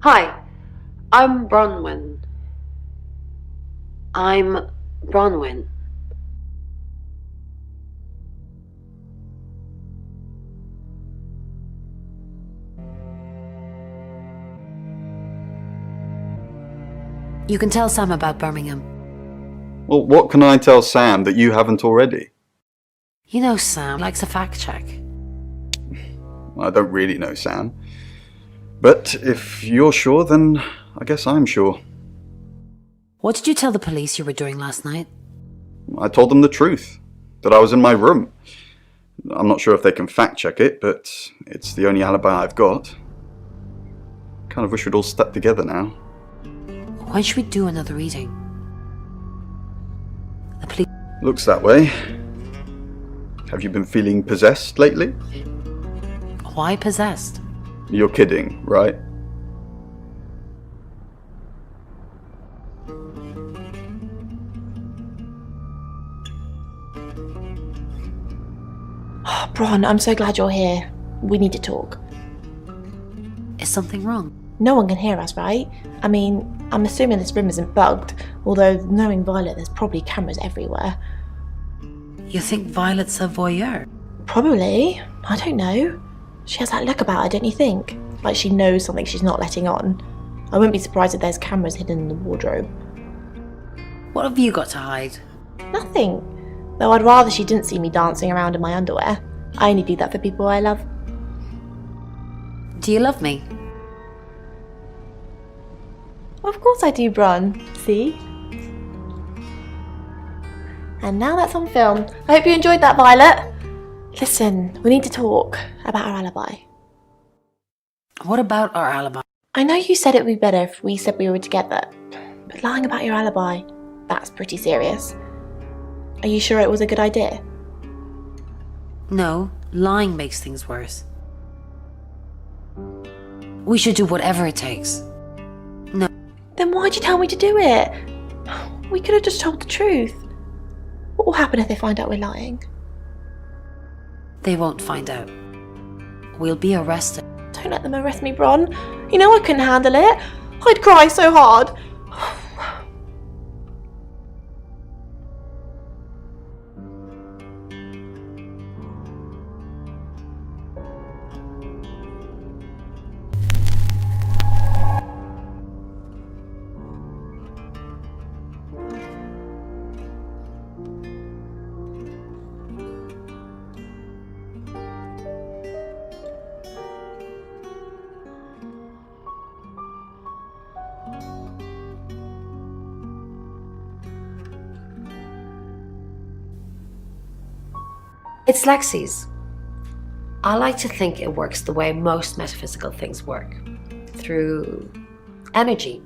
Hi, I'm Bronwyn. I'm Bronwyn. You can tell Sam about Birmingham. Well, what can I tell Sam that you haven't already? You know Sam likes a fact check. I don't really know Sam. But if you're sure, then I guess I'm sure. What did you tell the police you were doing last night? I told them the truth, that I was in my room. I'm not sure if they can fact check it, but it's the only alibi I've got. Kind of wish we'd all stuck together now. When should we do another reading? The police... Looks that way. Have you been feeling possessed lately? Why possessed? You're kidding, right? Oh, Bron, I'm so glad you're here. We need to talk. Is something wrong? No one can hear us, right? I mean, I'm assuming this room isn't bugged, although knowing Violet, there's probably cameras everywhere. You think Violet's a voyeur? Probably. I don't know. She has that look about her, don't you think? Like she knows something she's not letting on. I wouldn't be surprised if there's cameras hidden in the wardrobe. What have you got to hide? Nothing. Though I'd rather she didn't see me dancing around in my underwear. I only do that for people I love. Do you love me? Of course I do, Bron. See? And now that's on film. I hope you enjoyed that, Violet. Listen, we need to talk about our alibi. What about our alibi? I know you said it would be better if we said we were together, but lying about your alibi, that's pretty serious. Are you sure it was a good idea? No, lying makes things worse. We should do whatever it takes. No. Then why'd you tell me to do it? We could have just told the truth. What will happen if they find out we're lying? They won't find out. We'll be arrested. Don't let them arrest me, Bron. You know I couldn't handle it. I'd cry so hard. It's Lexi's. I like to think it works the way most metaphysical things work, through energy.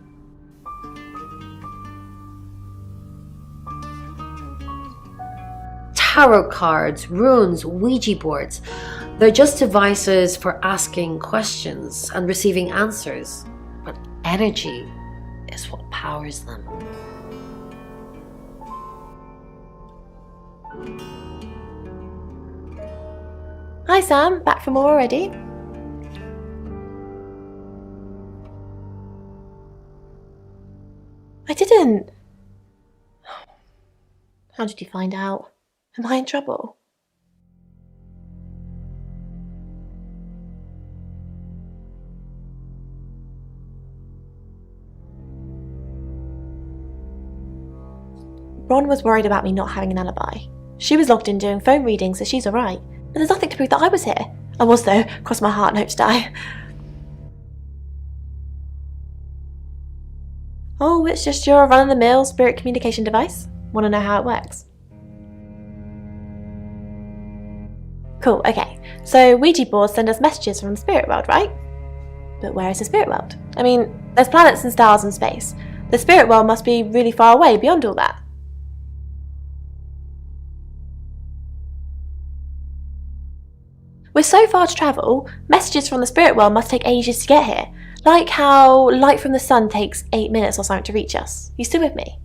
Tarot cards, runes, Ouija boards, they're just devices for asking questions and receiving answers, but energy is what powers them. Hi Sam, back from more already? I didn't. How did you find out? Am I in trouble? Ron was worried about me not having an alibi. She was logged in doing phone readings, so she's alright. But there's nothing to prove that I was here. I was though, cross my heart and hope to die. Oh, it's just your run-of-the-mill spirit communication device. Want to know how it works? Cool, okay. So Ouija boards send us messages from the spirit world, right? But where is the spirit world? I mean, there's planets and stars in space. The spirit world must be really far away beyond all that. With so far to travel, messages from the spirit world must take ages to get here. Like how light from the sun takes 8 minutes or something to reach us. You still with me?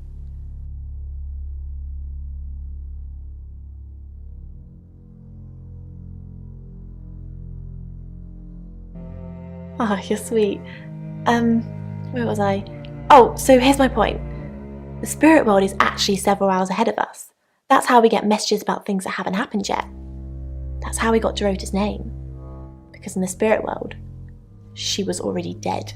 Oh, you're sweet. Where was I? Oh, so here's my point. The spirit world is actually several hours ahead of us. That's how we get messages about things that haven't happened yet. That's how we got DOROTA's name. Because in the spirit world, she was already dead.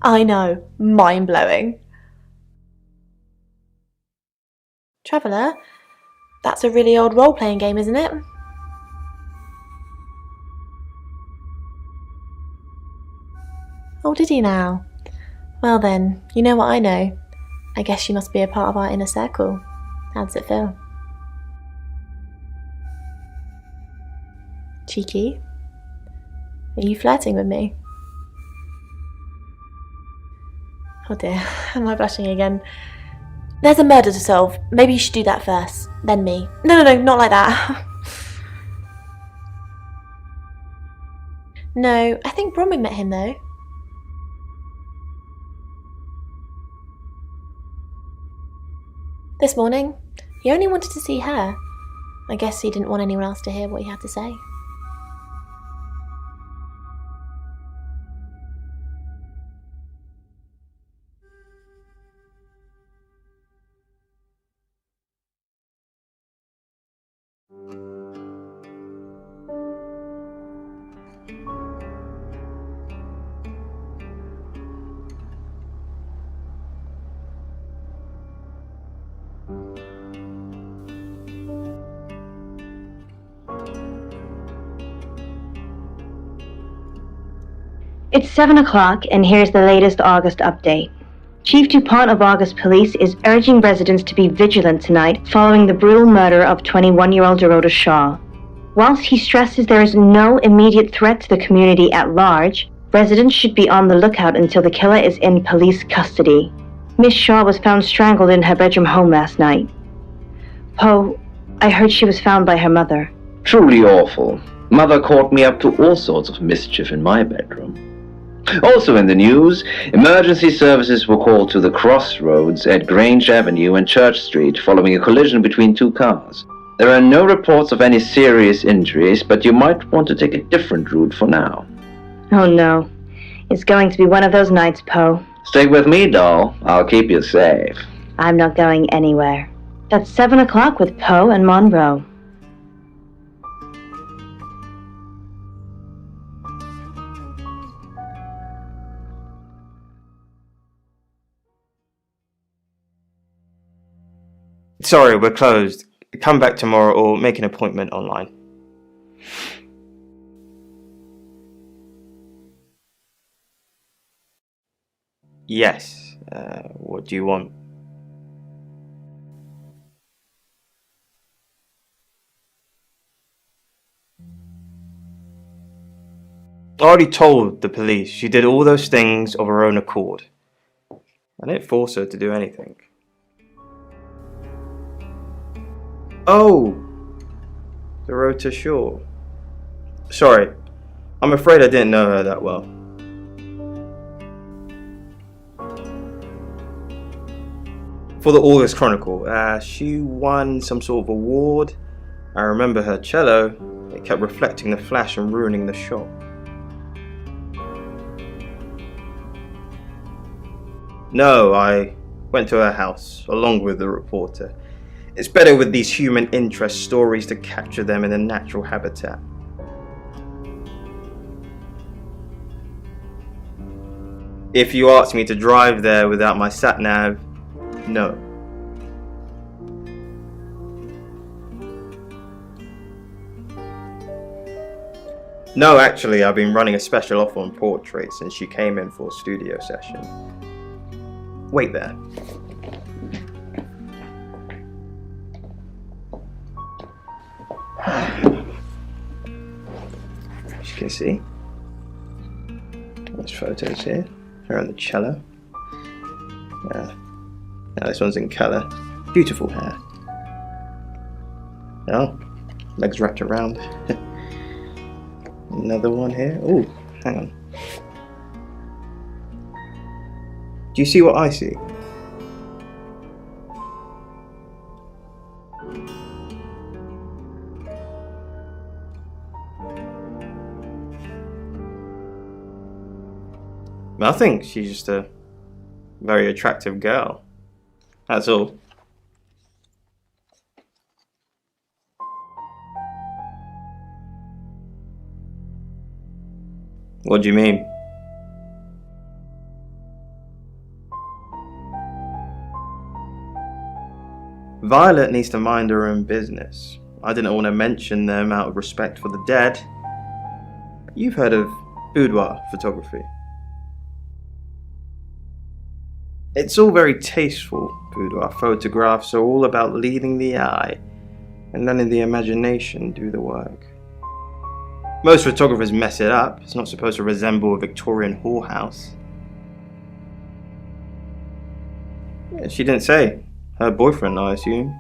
I know, mind-blowing. Traveller, that's a really old role-playing game, isn't it? Oh, did you now? Well then, you know what I know. I guess you must be a part of our inner circle. How does it feel? Cheeky? Are you flirting with me? Oh dear, am I blushing again? There's a murder to solve. Maybe you should do that first, then me. No, not like that. No, I think Bronwyn met him though. This morning, he only wanted to see her. I guess he didn't want anyone else to hear what he had to say. It's 7 o'clock, and here's the latest August update. Chief DuPont of August Police is urging residents to be vigilant tonight following the brutal murder of 21-year-old DOROTA Shaw. Whilst he stresses there is no immediate threat to the community at large, residents should be on the lookout until the killer is in police custody. Miss Shaw was found strangled in her bedroom home last night. Poe, I heard she was found by her mother. Truly awful. Mother caught me up to all sorts of mischief in my bedroom. Also in the news, emergency services were called to the crossroads at Grange Avenue and Church Street following a collision between two cars. There are no reports of any serious injuries, but you might want to take a different route for now. Oh no. It's going to be one of those nights, Poe. Stay with me, doll. I'll keep you safe. I'm not going anywhere. That's 7 o'clock with Poe and Monroe. Sorry, we're closed. Come back tomorrow or make an appointment online. Yes. What do you want? I already told the police she did all those things of her own accord. I didn't force her to do anything. Oh! DOROTA Shaw. Sorry, I'm afraid I didn't know her that well. For the August Chronicle, she won some sort of award. I remember her cello. It kept reflecting the flash and ruining the shot. No, I went to her house, along with the reporter. It's better with these human interest stories to capture them in a natural habitat. If you asked me to drive there without my sat-nav, no. No, actually, I've been running a special offer on portraits since she came in for a studio session. Wait there. can see. There's photos here. Her on the cello. Now this one's in colour. Beautiful hair. Oh, legs wrapped around. Another one here. Oh, hang on. Do you see what I see? I think she's just a very attractive girl. That's all. What do you mean? Violet needs to mind her own business. I didn't want to mention them out of respect for the dead. You've heard of boudoir photography. It's all very tasteful. Boudoir photographs are all about leading the eye and letting the imagination do the work. Most photographers mess it up. It's not supposed to resemble a Victorian whorehouse. Yeah, she didn't say. Her boyfriend, I assume.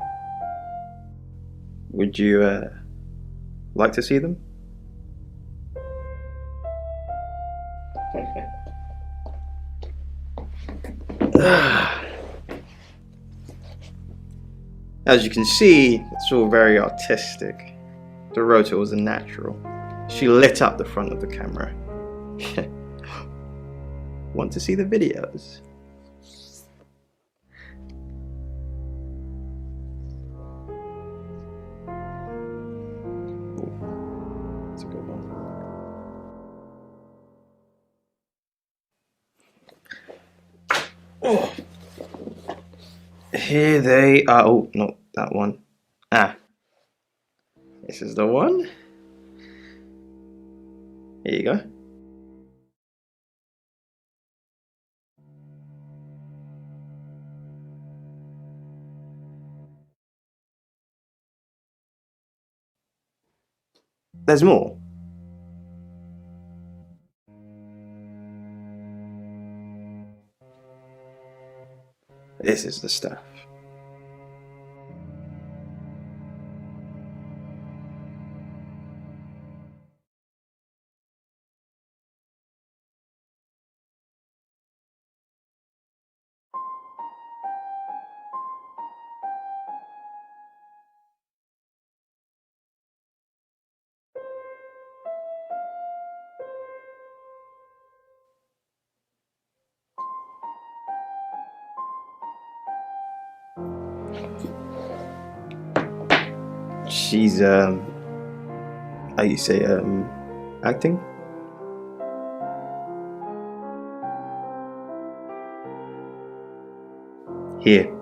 Would you like to see them? As you can see, it's all very artistic. DOROTA was a natural. She lit up the front of the camera. Want to see the videos? Ooh, that's a good one. Oh. Here they are. Oh, not that one. This is the one. Here you go. There's more. This is the stuff. She's how you say acting? Here.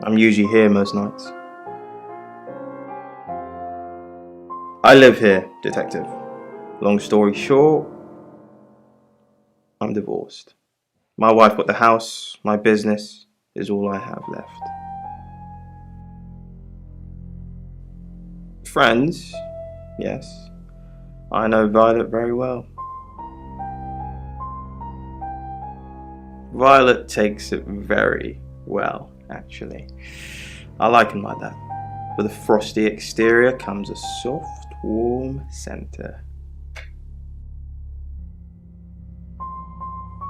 I'm usually here most nights. I live here, detective. Long story short, I'm divorced. My wife got the house, my business is all I have left. Friends, yes. I know Violet very well. Violet takes it very well, actually. I like him like that. With a frosty exterior comes a soft, warm center.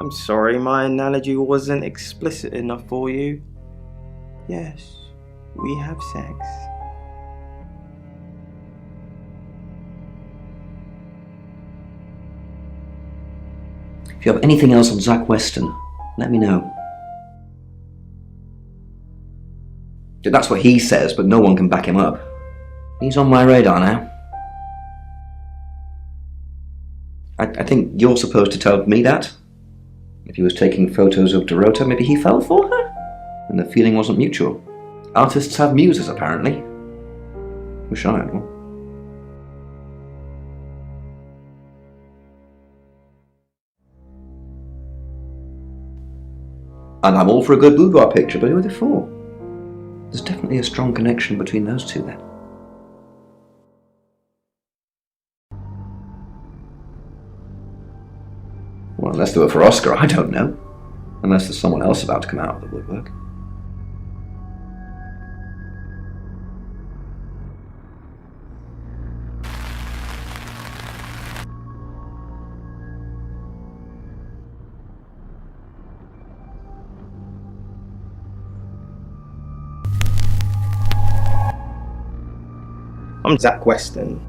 I'm sorry my analogy wasn't explicit enough for you. Yes, we have sex. If you have anything else on Zach Weston, let me know. That's what he says, but no one can back him up. He's on my radar now. I think you're supposed to tell me that. If he was taking photos of DOROTA, maybe he fell for her? And the feeling wasn't mutual. Artists have muses, apparently. Wish I had one. And I'm all for a good boudoir picture, but who are they for? There's definitely a strong connection between those two then. Let's do it for Oscar, I don't know. Unless there's someone else about to come out of the woodwork. I'm Zach Weston.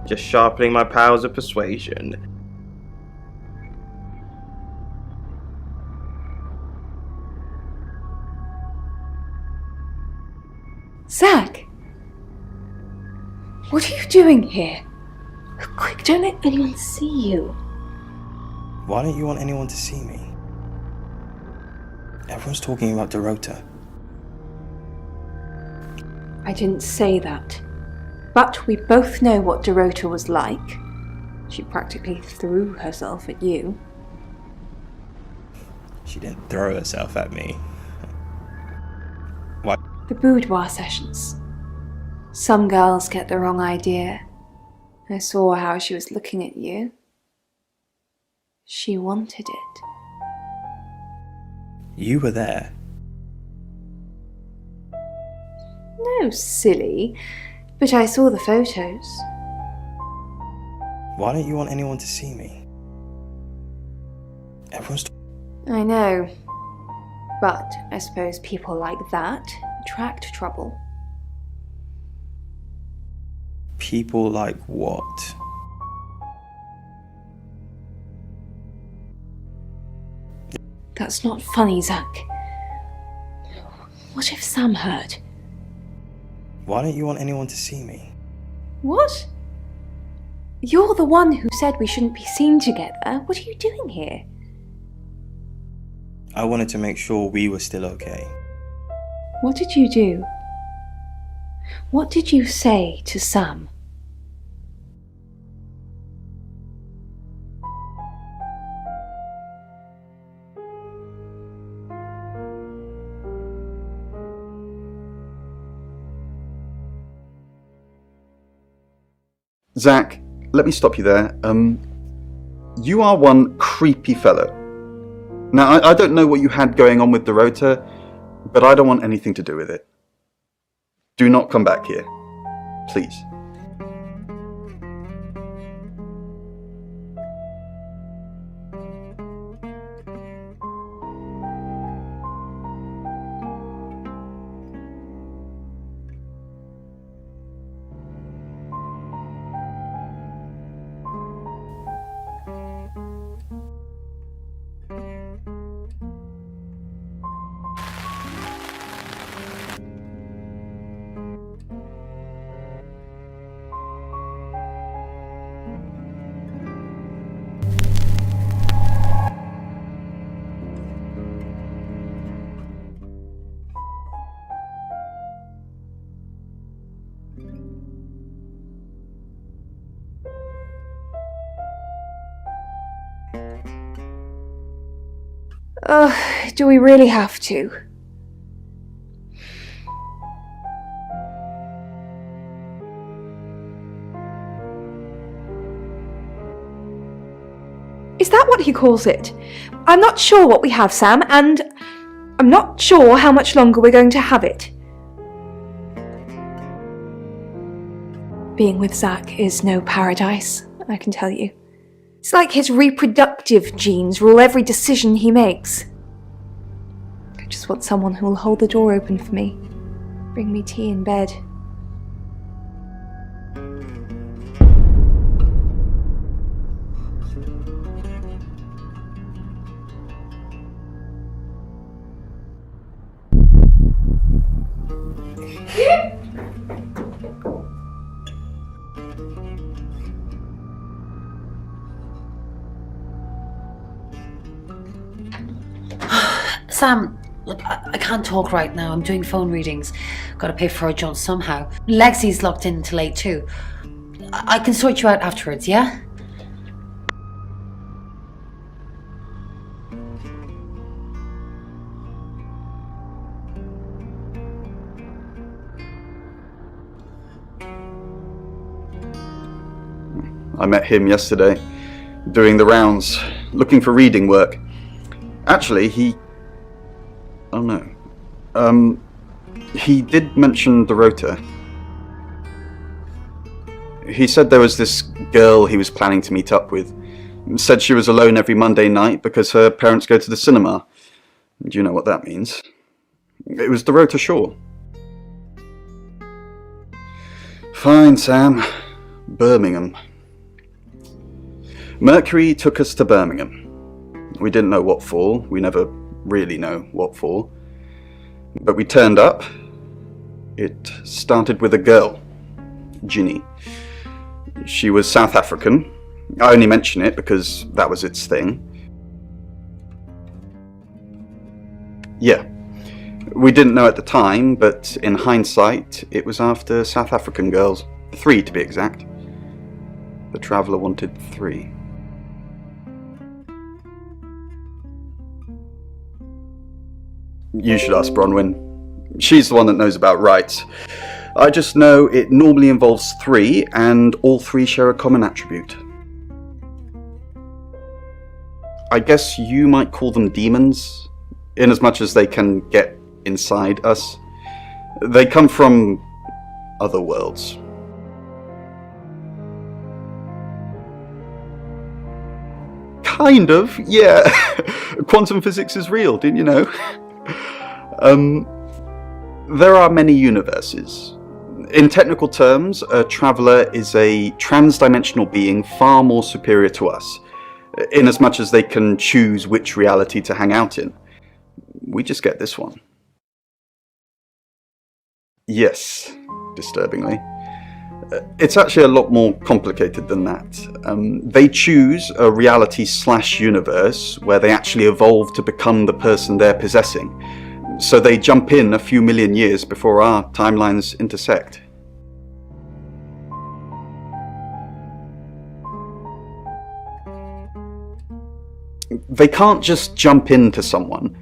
Just sharpening my powers of persuasion. Zach! What are you doing here? Quick, don't let anyone see you. Why don't you want anyone to see me? Everyone's talking about DOROTA. I didn't say that. But we both know what DOROTA was like. She practically threw herself at you. She didn't throw herself at me. What? The boudoir sessions. Some girls get the wrong idea. I saw how she was looking at you. She wanted it. You were there. No, silly. But I saw the photos. Why don't you want anyone to see me? Everyone's I know. But I suppose people like that attract trouble. People like what? That's not funny, Zach. What if Sam heard? Why don't you want anyone to see me? What? You're the one who said we shouldn't be seen together. What are you doing here? I wanted to make sure we were still okay. What did you do? What did you say to Sam? Zach, let me stop you there. You are one creepy fellow. Now, I don't know what you had going on with DOROTA, but I don't want anything to do with it. Do not come back here. Please. Do we really have to? Is that what he calls it? I'm not sure what we have, Sam, and I'm not sure how much longer we're going to have it. Being with Zach is no paradise, I can tell you. It's like his reproductive genes rule every decision he makes. I just want someone who will hold the door open for me, bring me tea in bed. Sam, look, I can't talk right now. I'm doing phone readings. Gotta pay for a John somehow. Lexi's locked in till 8 too. I can sort you out afterwards, yeah? I met him yesterday, doing the rounds. looking for reading work. Actually, he... Oh no. He did mention DOROTA. He said there was this girl he was planning to meet up with. Said she was alone every Monday night because her parents go to the cinema. Do you know what that means? It was DOROTA Shaw. Fine, Sam. Birmingham. Mercury took us to Birmingham. We didn't know what for. We never really know what for. But we turned up. It started with a girl, Ginny. She was South African. I only mention it because that was its thing. Yeah. We didn't know at the time, but in hindsight, it was after South African girls. 3 to be exact. The Traveller wanted 3. You should ask Bronwyn. She's the one that knows about rights. I just know it normally involves 3, and all 3 share a common attribute. I guess you might call them demons, in as much as they can get inside us. They come from other worlds. Kind of, yeah. Quantum physics is real, didn't you know? There are many universes. In technical terms, a traveller is a trans-dimensional being far more superior to us, in as much as they can choose which reality to hang out in. We just get this one. Yes, disturbingly. It's actually a lot more complicated than that. They choose a reality/universe where they actually evolve to become the person they're possessing. So they jump in a few million years before our timelines intersect. They can't just jump into someone.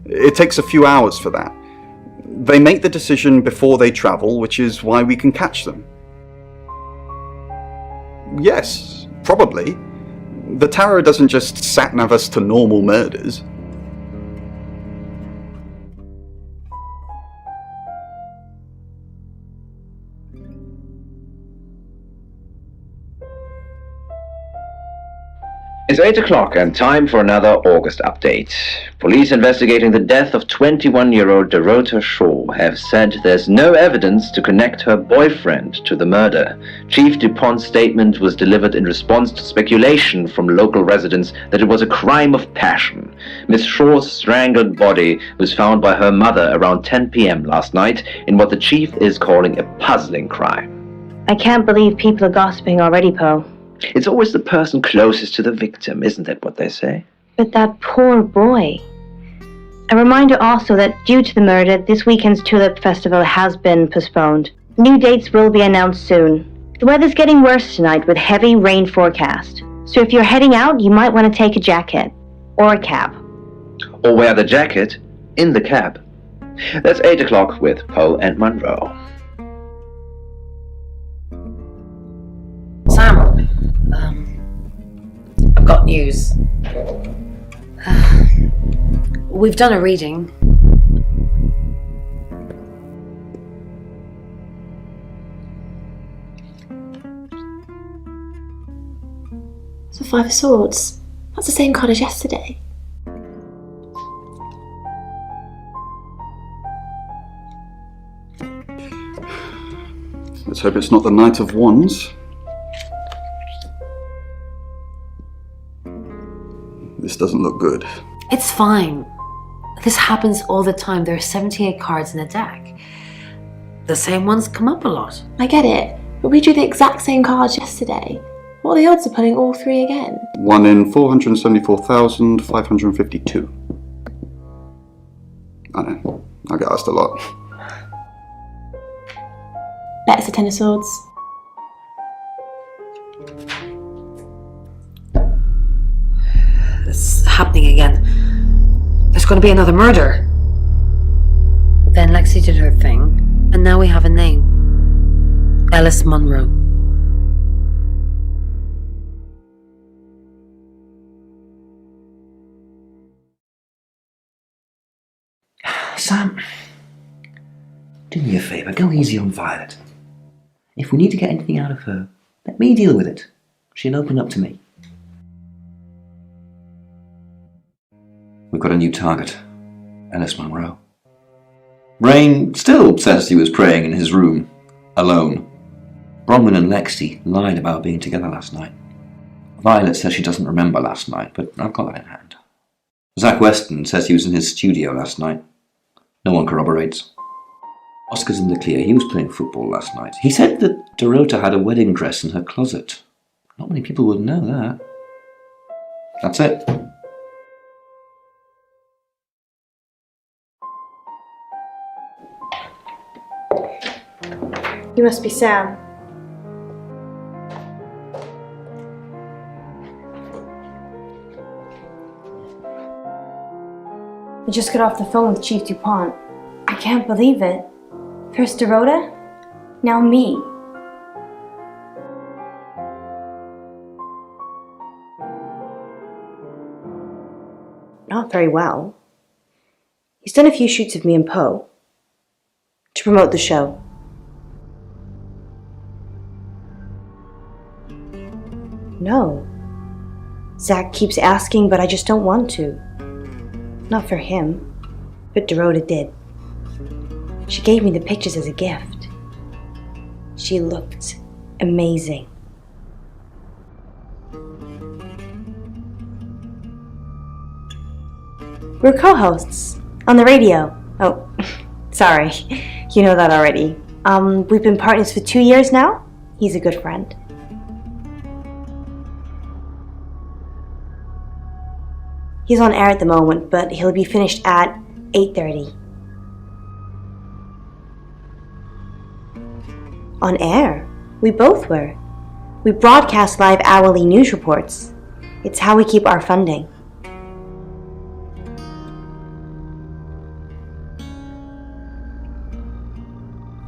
It takes a few hours for that. They make the decision before they travel, which is why we can catch them. Yes, probably. The tarot doesn't just sat-nav us to normal murders. It's 8 o'clock and time for another August update. Police investigating the death of 21-year-old DOROTA Shaw have said there's no evidence to connect her boyfriend to the murder. Chief DuPont's statement was delivered in response to speculation from local residents that it was a crime of passion. Miss Shaw's strangled body was found by her mother around 10 p.m. last night in what the chief is calling a puzzling crime. I can't believe people are gossiping already, Poe. It's always the person closest to the victim, isn't that what they say? But that poor boy. A reminder also that due to the murder, this weekend's Tulip Festival has been postponed. New dates will be announced soon. The weather's getting worse tonight with heavy rain forecast. So if you're heading out, you might want to take a jacket. Or a cab. Or wear the jacket in the cab. That's 8 o'clock with Poe and Monroe. Sam, I've got news. We've done a reading. It's the 5 of Swords. That's the same card as yesterday. Let's hope it's not the Knight of Wands. This doesn't look good. It's fine. This happens all the time. There are 78 cards in a deck. The same ones come up a lot. I get it, but we drew the exact same cards yesterday. What are the odds of pulling all 3 again? 1 in 474,552. I know, I get asked a lot. Bet it's a 10 of Swords. It's happening again. There's going to be another murder. Then Lexi did her thing, and now we have a name. Alice Munro. Sam, do me a favour, go easy on Violet. If we need to get anything out of her, let me deal with it. She'll open up to me. We've got a new target, Ellis Monroe. Rain still says he was praying in his room, alone. Bronwyn and Lexi lied about being together last night. Violet says she doesn't remember last night, but I've got that in hand. Zach Weston says he was in his studio last night. No one corroborates. Oscar's in the clear. He was playing football last night. He said that DOROTA had a wedding dress in her closet. Not many people would know that. That's it. You must be Sam. I just got off the phone with Chief DuPont. I can't believe it. First DOROTA, now me. Not very well. He's done a few shoots of me and Poe to promote the show. No. Zach keeps asking, but I just don't want to. Not for him, but DOROTA did. She gave me the pictures as a gift. She looked amazing. We're co-hosts on the radio. Oh, sorry. You know that already. We've been partners for 2 years now. He's a good friend. He's on air at the moment, but he'll be finished at 8:30. On air? We both were. We broadcast live hourly news reports. It's how we keep our funding.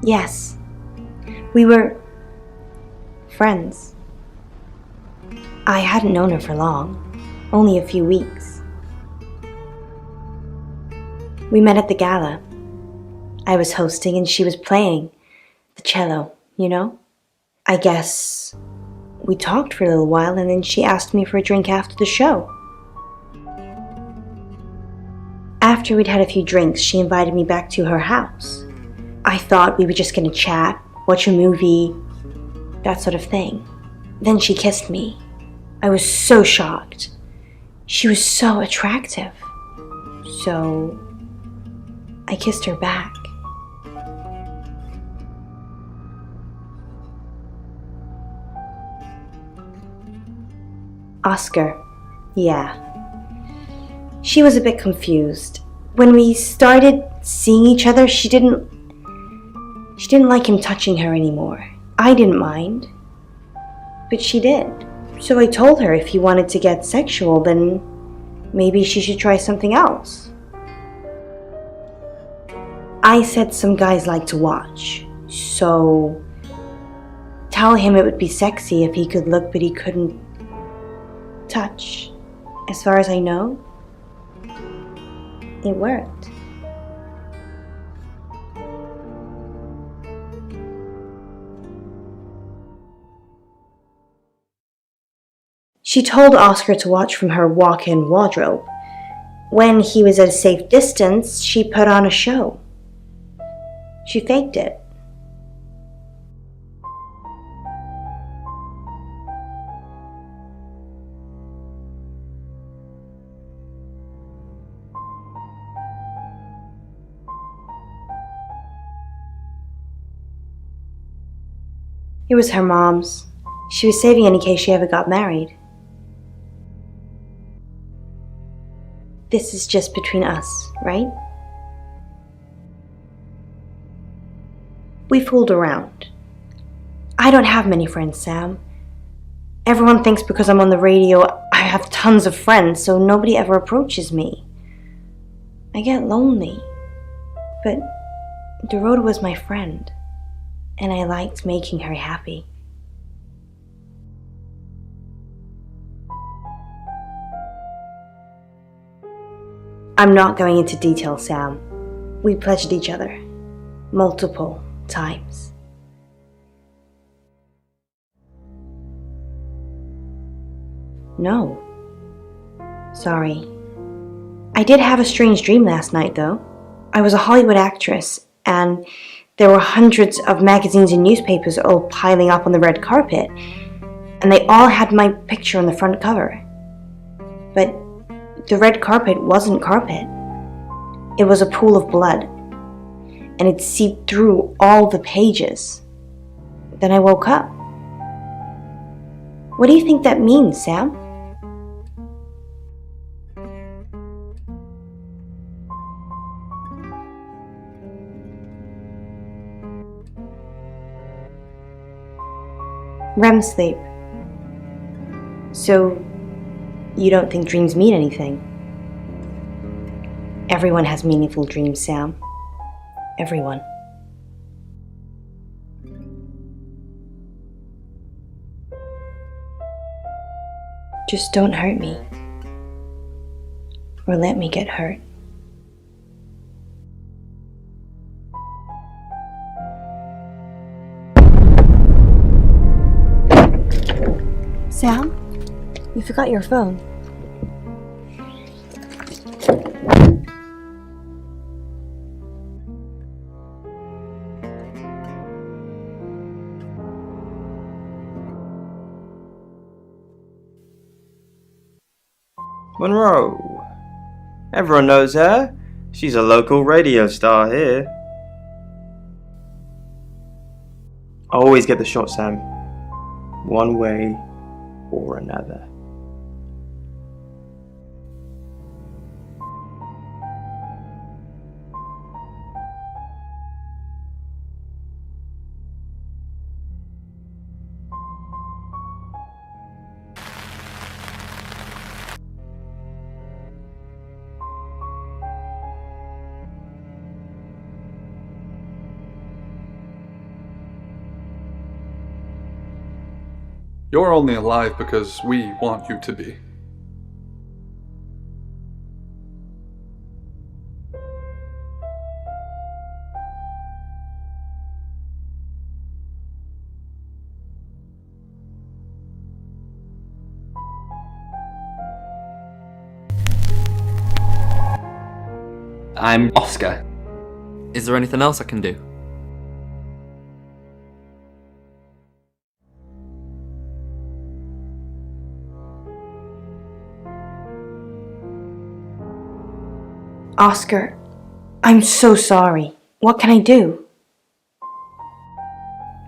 Yes. We were friends. I hadn't known her for long, only a few weeks. We met at the gala. I was hosting and she was playing the cello, you know? I guess we talked for a little while and then she asked me for a drink after the show. After we'd had a few drinks, she invited me back to her house. I thought we were just gonna chat, watch a movie, that sort of thing. Then she kissed me. I was so shocked. She was so attractive. So I kissed her back. Oscar, yeah. She was a bit confused. When we started seeing each other, she didn't like him touching her anymore. I didn't mind, but she did. So I told her if he wanted to get sexual, then maybe she should try something else. I said some guys like to watch, so tell him it would be sexy if he could look but he couldn't touch. As far as I know, it worked. She told Oscar to watch from her walk-in wardrobe. When he was at a safe distance, she put on a show. She faked it. It was her mom's. She was saving it in case she ever got married. This is just between us, right? We fooled around. I don't have many friends, Sam. Everyone thinks because I'm on the radio, I have tons of friends, so nobody ever approaches me. I get lonely. But DOROTA was my friend, and I liked making her happy. I'm not going into detail, Sam. We pledged each other. Multiple times. No. Sorry. I did have a strange dream last night, though. I was a Hollywood actress, and there were hundreds of magazines and newspapers all piling up on the red carpet, and they all had my picture on the front cover. But the red carpet wasn't carpet. It was a pool of blood, and it seeped through all the pages. Then I woke up. What do you think that means, Sam? REM sleep. So, you don't think dreams mean anything? Everyone has meaningful dreams, Sam. Everyone. Just don't hurt me. Or let me get hurt. Sam, you forgot your phone. Monroe. Everyone knows her. She's a local radio star here. I always get the shot, Sam. One way or another. You're only alive because we want you to be. I'm Oscar. Is there anything else I can do? Oscar, I'm so sorry. What can I do?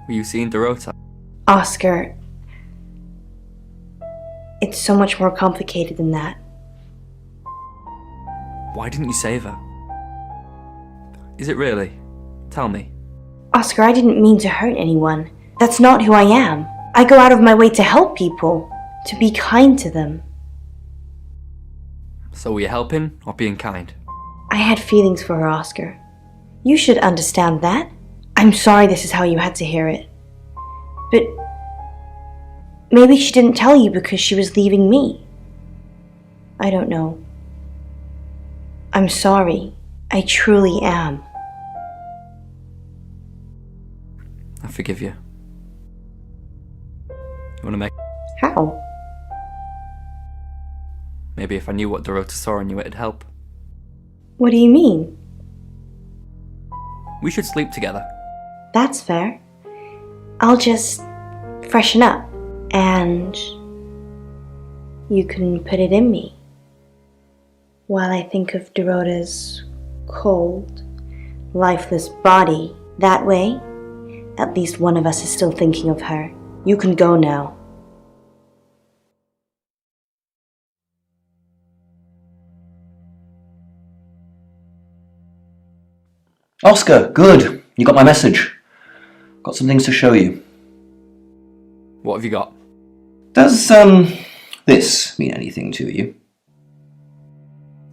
Were you seeing DOROTA? Oscar, it's so much more complicated than that. Why didn't you save her? Is it really? Tell me. Oscar, I didn't mean to hurt anyone. That's not who I am. I go out of my way to help people, to be kind to them. So were you helping or being kind? I had feelings for her, Oscar. You should understand that. I'm sorry this is how you had to hear it. But maybe she didn't tell you because she was leaving me. I don't know. I'm sorry. I truly am. I forgive you. You want to make... How? Maybe if I knew what DOROTA saw in you, it'd help. What do you mean? We should sleep together. That's fair. I'll just freshen up, and you can put it in me while I think of DOROTA's cold, lifeless body. That way, at least one of us is still thinking of her. You can go now. Oscar, good. You got my message. Got some things to show you. What have you got? Does, this mean anything to you?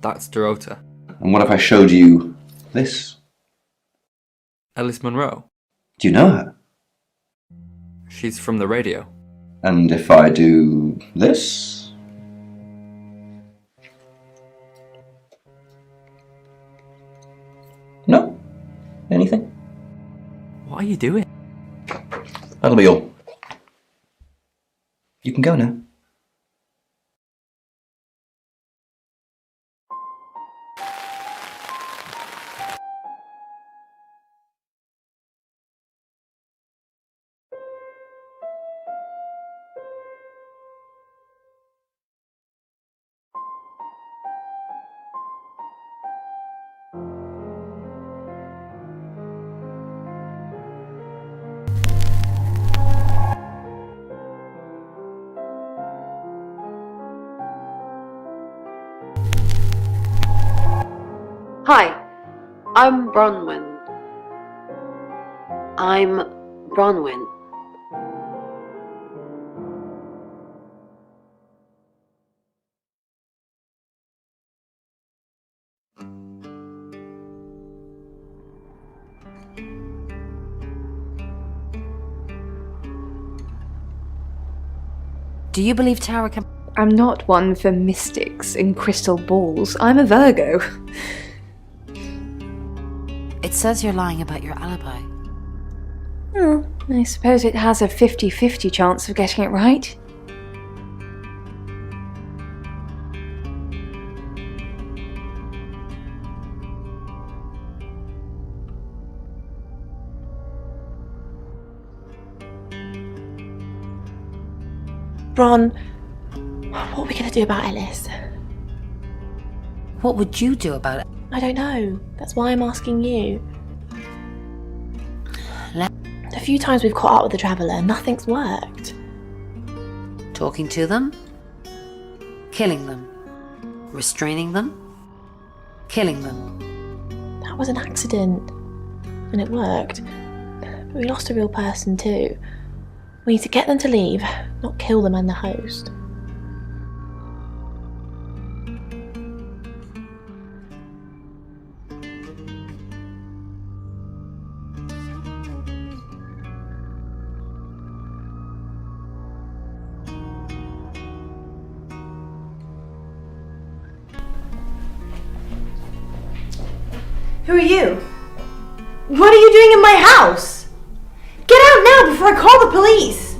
That's DOROTA. And what if I showed you this? Alice Monroe. Do you know her? She's from the radio. And if I do this? No? Anything? What are you doing? That'll be all. You can go now. Hi, I'm Bronwyn. Do you believe Tara can... I'm not one for mystics and crystal balls. I'm a Virgo. It says you're lying about your alibi. Oh, I suppose it has a 50-50 chance of getting it right. Ron, what are we going to do about Ellis? What would you do about it? I don't know. That's why I'm asking you. A few times we've caught up with the Traveller, nothing's worked. Talking to them? Killing them? Restraining them? Killing them? That was an accident. And it worked. But we lost a real person too. We need to get them to leave, not kill them and the host. Who are you? What are you doing in my house? Get out now before I call the police!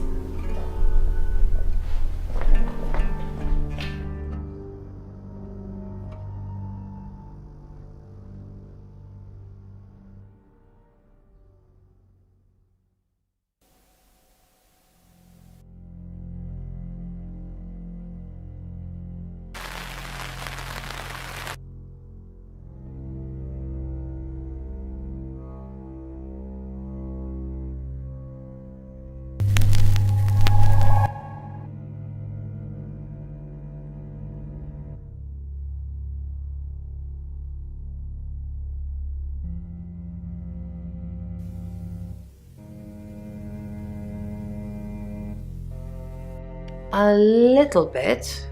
A little bit.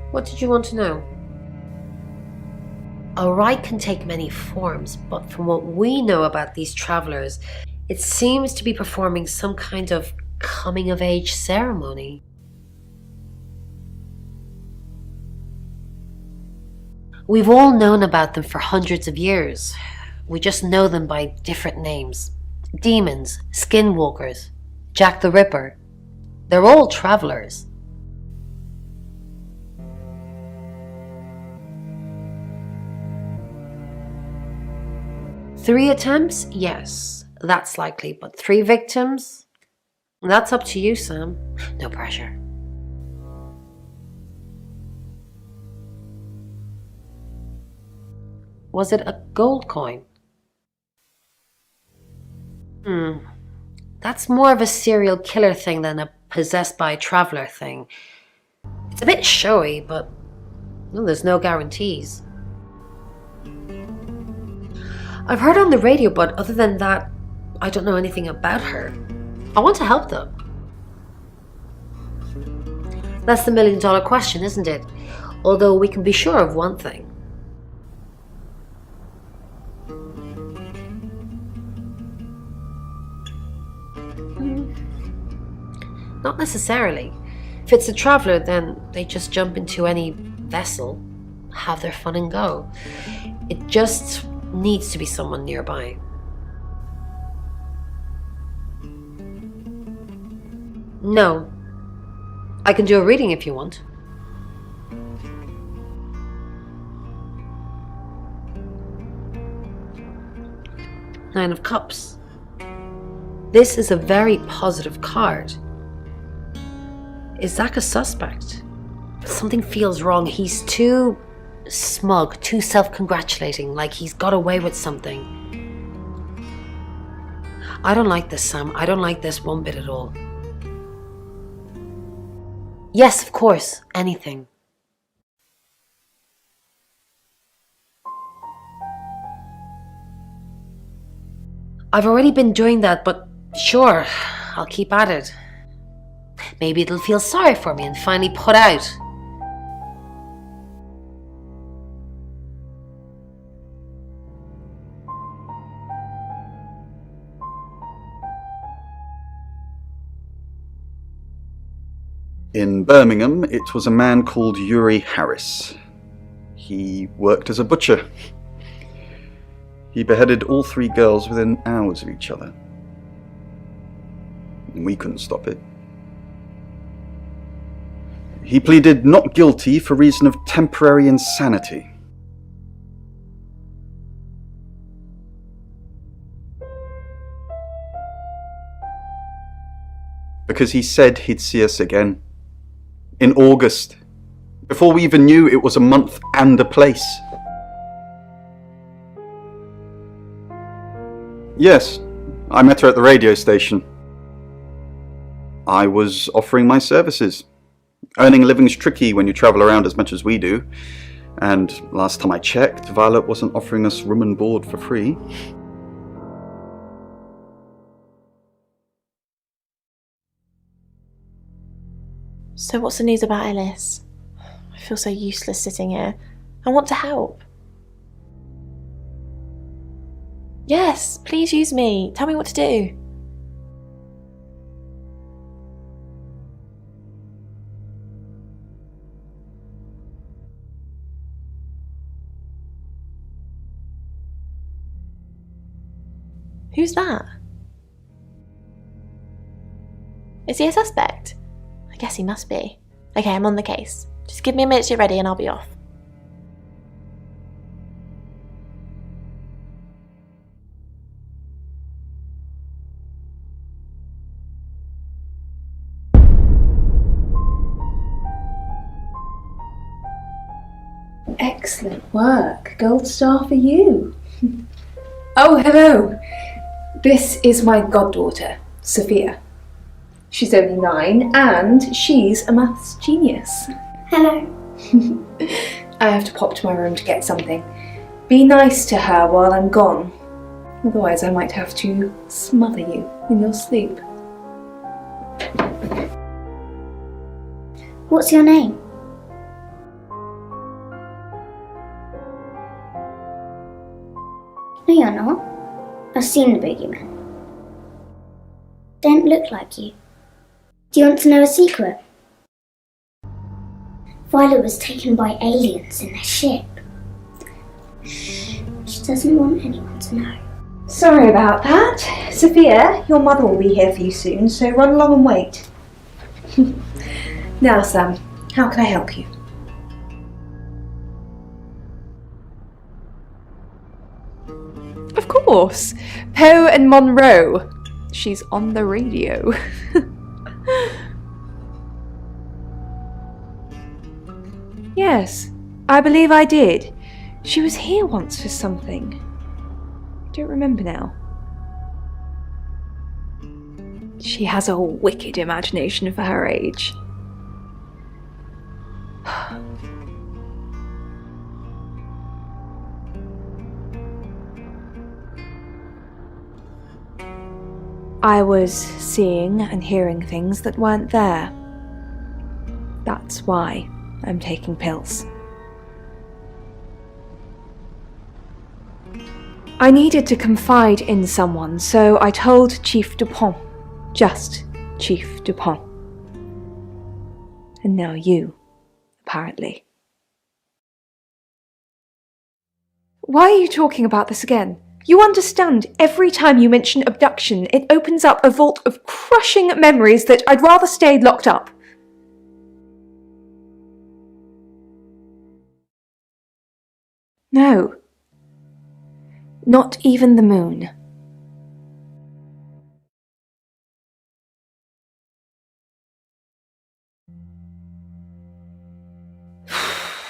What did you want to know? A rite can take many forms, but from what we know about these travelers, it seems to be performing some kind of coming-of-age ceremony. We've all known about them for hundreds of years. We just know them by different names. Demons, skinwalkers, Jack the Ripper. They're all travelers. Three attempts? Yes, that's likely. But 3 victims? That's up to you, Sam. No pressure. Was it a gold coin? That's more of a serial killer thing than a possessed by a traveler thing. It's a bit showy, but there's no guarantees. I've heard on the radio, but other than that, I don't know anything about her. I want to help them. That's the million-dollar question, isn't it? Although we can be sure of one thing. Not necessarily. If it's a traveler, then they just jump into any vessel, have their fun and go. It just needs to be someone nearby. No. I can do a reading if you want. Nine of Cups. This is a very positive card. Is Zach a suspect? Something feels wrong. He's too smug, too self-congratulating, like he's got away with something. I don't like this, Sam. I don't like this one bit at all. Yes, of course. Anything. I've already been doing that, but sure, I'll keep at it. Maybe it'll feel sorry for me and finally put out. In Birmingham, it was a man called Yuri Harris. He worked as a butcher. He beheaded all 3 girls within hours of each other. We couldn't stop it. He pleaded not guilty for reason of temporary insanity. Because he said he'd see us again. In August. Before we even knew it was a month and a place. Yes, I met her at the radio station. I was offering my services. Earning a living's tricky when you travel around as much as we do. And last time I checked, Violet wasn't offering us room and board for free. So what's the news about Ellis? I feel so useless sitting here. I want to help. Yes, please use me. Tell me what to do. Who's that? Is he a suspect? I guess he must be. Okay, I'm on the case. Just give me a minute to get ready and I'll be off. Excellent work. Gold star for you. Oh, hello. This is my goddaughter, Sophia. She's only 9 and she's a maths genius. Hello. I have to pop to my room to get something. Be nice to her while I'm gone. Otherwise I might have to smother you in your sleep. What's your name? No, you're not. I've seen the boogeyman. Don't look like you. Do you want to know a secret? Violet was taken by aliens in their ship. Shh, she doesn't want anyone to know. Sorry about that. Sophia, your mother will be here for you soon, so run along and wait. Now, Sam, how can I help you? Of course. Poe and Monroe. She's on the radio. Yes, I believe I did. She was here once for something. I don't remember now. She has a wicked imagination for her age. I was seeing and hearing things that weren't there. That's why I'm taking pills. I needed to confide in someone, so I told Chief Dupont. Just Chief Dupont. And now you, apparently. Why are you talking about this again? You understand, every time you mention abduction, it opens up a vault of crushing memories that I'd rather stay locked up. No. Not even the moon.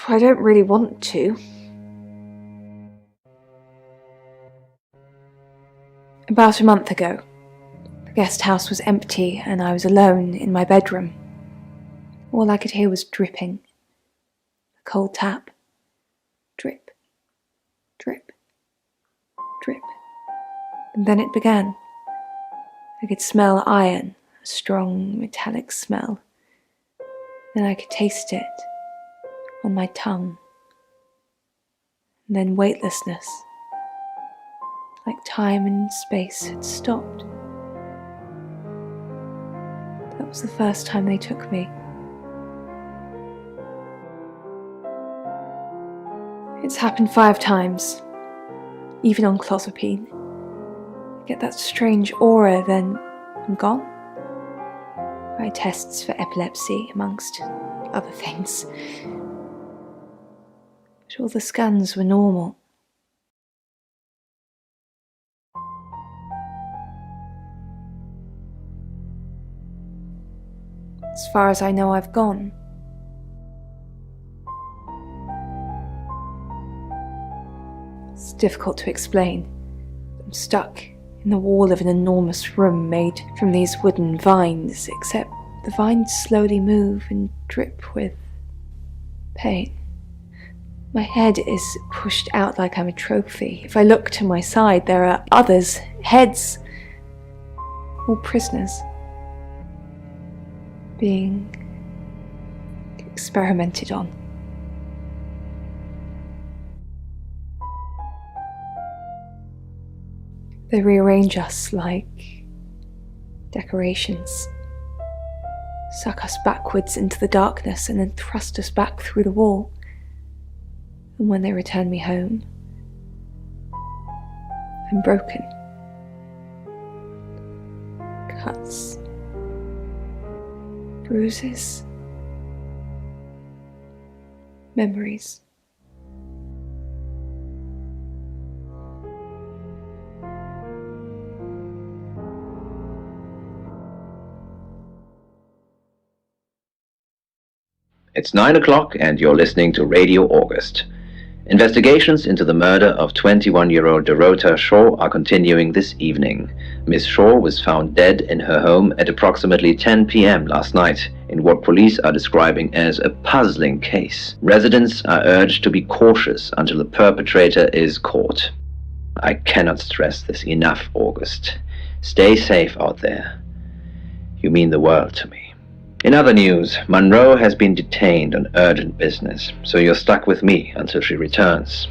I don't really want to. About a month ago, the guest house was empty and I was alone in my bedroom. All I could hear was dripping. A cold tap. Drip. Drip. Drip. And then it began. I could smell iron, a strong metallic smell. Then I could taste it on my tongue. And then weightlessness. Like time and space had stopped. That was the first time they took me. It's happened 5 times, even on clozapine. I get that strange aura, then I'm gone. I tests for epilepsy, amongst other things. But all the scans were normal. As far as I know, I've gone. It's difficult to explain. I'm stuck in the wall of an enormous room made from these wooden vines, except the vines slowly move and drip with pain. My head is pushed out like I'm a trophy. If I look to my side, there are others, heads, all prisoners, being experimented on. They rearrange us like decorations, suck us backwards into the darkness and then thrust us back through the wall. And when they return me home, I'm broken. Cuts. Bruises. Memories. It's 9 o'clock and you're listening to Radio August. Investigations into the murder of 21-year-old DOROTA Shaw are continuing this evening. Miss Shaw was found dead in her home at approximately 10 p.m. last night in what police are describing as a puzzling case. Residents are urged to be cautious until the perpetrator is caught. I cannot stress this enough, August. Stay safe out there. You mean the world to me. In other news, Monroe has been detained on urgent business, so you're stuck with me until she returns.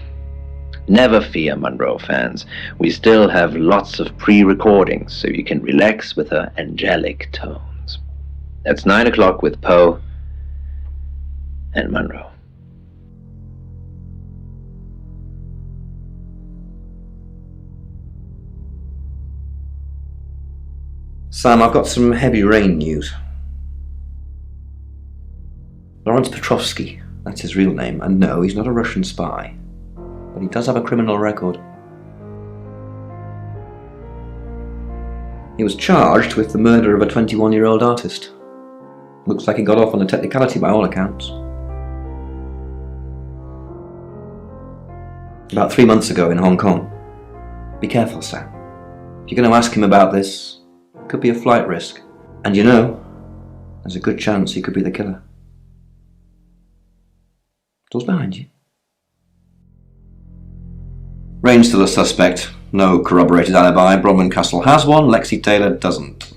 Never fear, Monroe fans. We still have lots of pre-recordings, so you can relax with her angelic tones. That's 9 o'clock with Poe and Monroe. Sam, I've got some heavy rain news. Lawrence Petrovsky, that's his real name, and no, he's not a Russian spy, but he does have a criminal record. He was charged with the murder of a 21-year-old artist. Looks like he got off on a technicality by all accounts. About 3 months ago in Hong Kong. Be careful, Sam. If you're going to ask him about this, it could be a flight risk. And you know, there's a good chance he could be the killer. Doors behind you. Rain's still a suspect. No corroborated alibi. Bronwyn Castle has one. Lexi Taylor doesn't.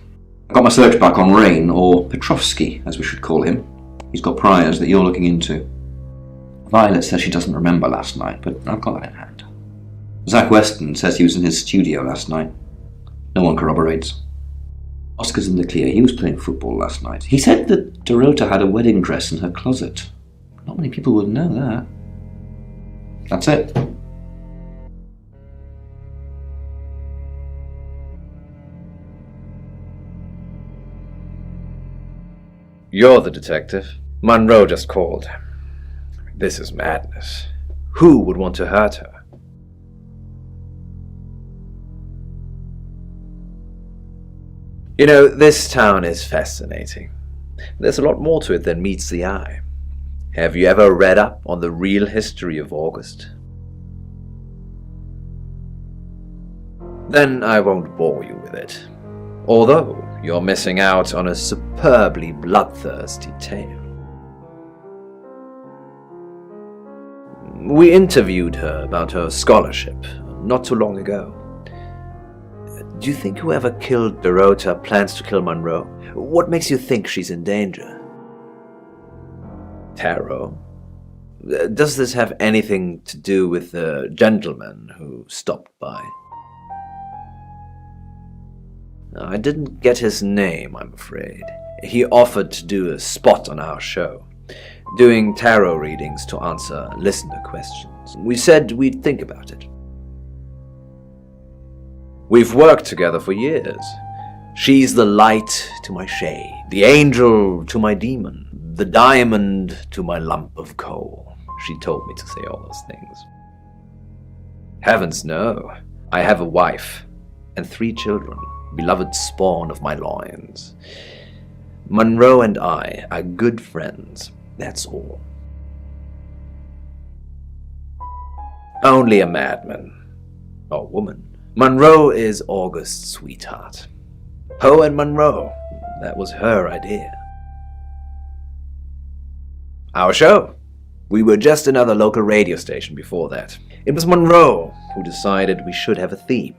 I've got my search back on Rain, or Petrovsky, as we should call him. He's got priors that you're looking into. Violet says she doesn't remember last night, but I've got that in hand. Zach Weston says he was in his studio last night. No one corroborates. Oscar's in the clear. He was playing football last night. He said that DOROTA had a wedding dress in her closet. Not many people would know that. That's it. You're the detective. Monroe just called. This is madness. Who would want to hurt her? You know, this town is fascinating. There's a lot more to it than meets the eye. Have you ever read up on the real history of August? Then I won't bore you with it. Although you're missing out on a superbly bloodthirsty tale. We interviewed her about her scholarship not too long ago. Do you think whoever killed DOROTA plans to kill Monroe? What makes you think she's in danger? Tarot? Does this have anything to do with the gentleman who stopped by? I didn't get his name, I'm afraid. He offered to do a spot on our show, doing tarot readings to answer listener questions. We said we'd think about it. We've worked together for years. She's the light to my shade, the angel to my demon, the diamond to my lump of coal. She told me to say all those things. Heavens no. I have a wife and 3 children, beloved spawn of my loins. Monroe and I are good friends, that's all. Only a madman, or woman. Monroe is August's sweetheart. Poe and Monroe, that was her idea. Our show. We were just another local radio station before that. It was Monroe who decided we should have a theme.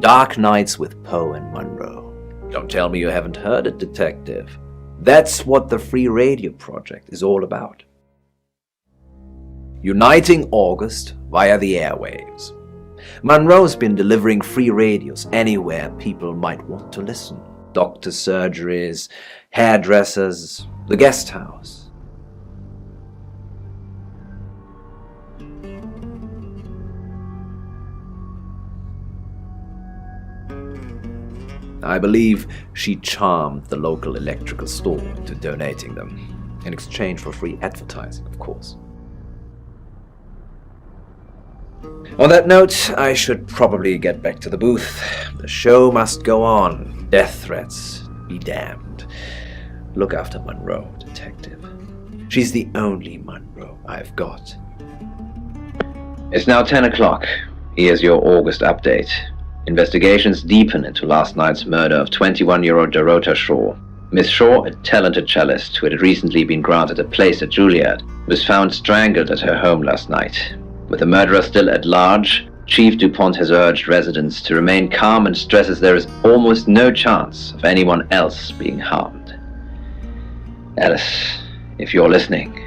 Dark Nights with Poe and Monroe. Don't tell me you haven't heard it, detective. That's what the Free Radio Project is all about. Uniting August via the airwaves. Monroe's been delivering free radios anywhere people might want to listen. Doctor surgeries, hairdressers, the guest house. I believe she charmed the local electrical store into donating them, in exchange for free advertising, of course. On that note, I should probably get back to the booth. The show must go on. Death threats be damned. Look after Monroe, detective. She's the only Monroe I've got. It's now 10 o'clock. Here's your August update. Investigations deepen into last night's murder of 21-year-old DOROTA Shaw. Miss Shaw, a talented cellist who had recently been granted a place at Juilliard, was found strangled at her home last night. With the murderer still at large, Chief DuPont has urged residents to remain calm and stresses there is almost no chance of anyone else being harmed. Alice, if you're listening,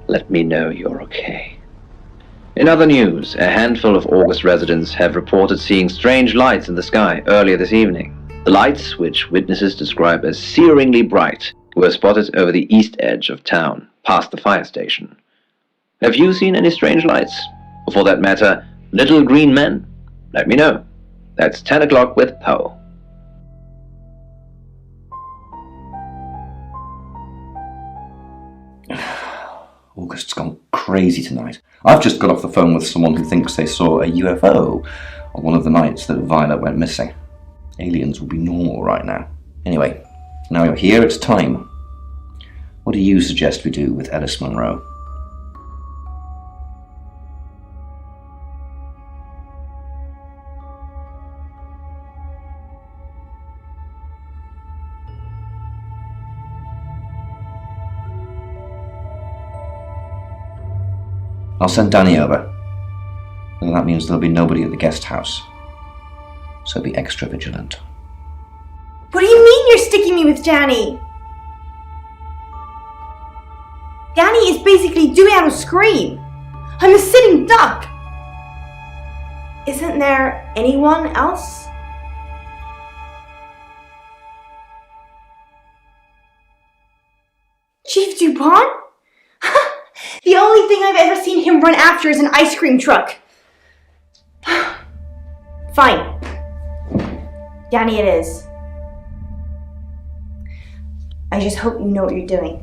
let me know you're okay. In other news, a handful of August residents have reported seeing strange lights in the sky earlier this evening. The lights, which witnesses describe as searingly bright, were spotted over the east edge of town, past the fire station. Have you seen any strange lights? Or for that matter, little green men? Let me know. That's 10 o'clock with Poe. August's gone crazy tonight. I've just got off the phone with someone who thinks they saw a UFO on one of the nights that Violet went missing. Aliens will be normal right now. Anyway, now you're here, it's time. What do you suggest we do with Alice Monroe? I'll send Danny over. And that means there'll be nobody at the guest house. So be extra vigilant. What do you mean you're sticking me with Danny? Danny is basically doing out a scream. I'm a sitting duck. Isn't there anyone else? Chief DuPont? The only thing I've ever seen him run after is an ice cream truck. Fine. Danny it is. I just hope you know what you're doing.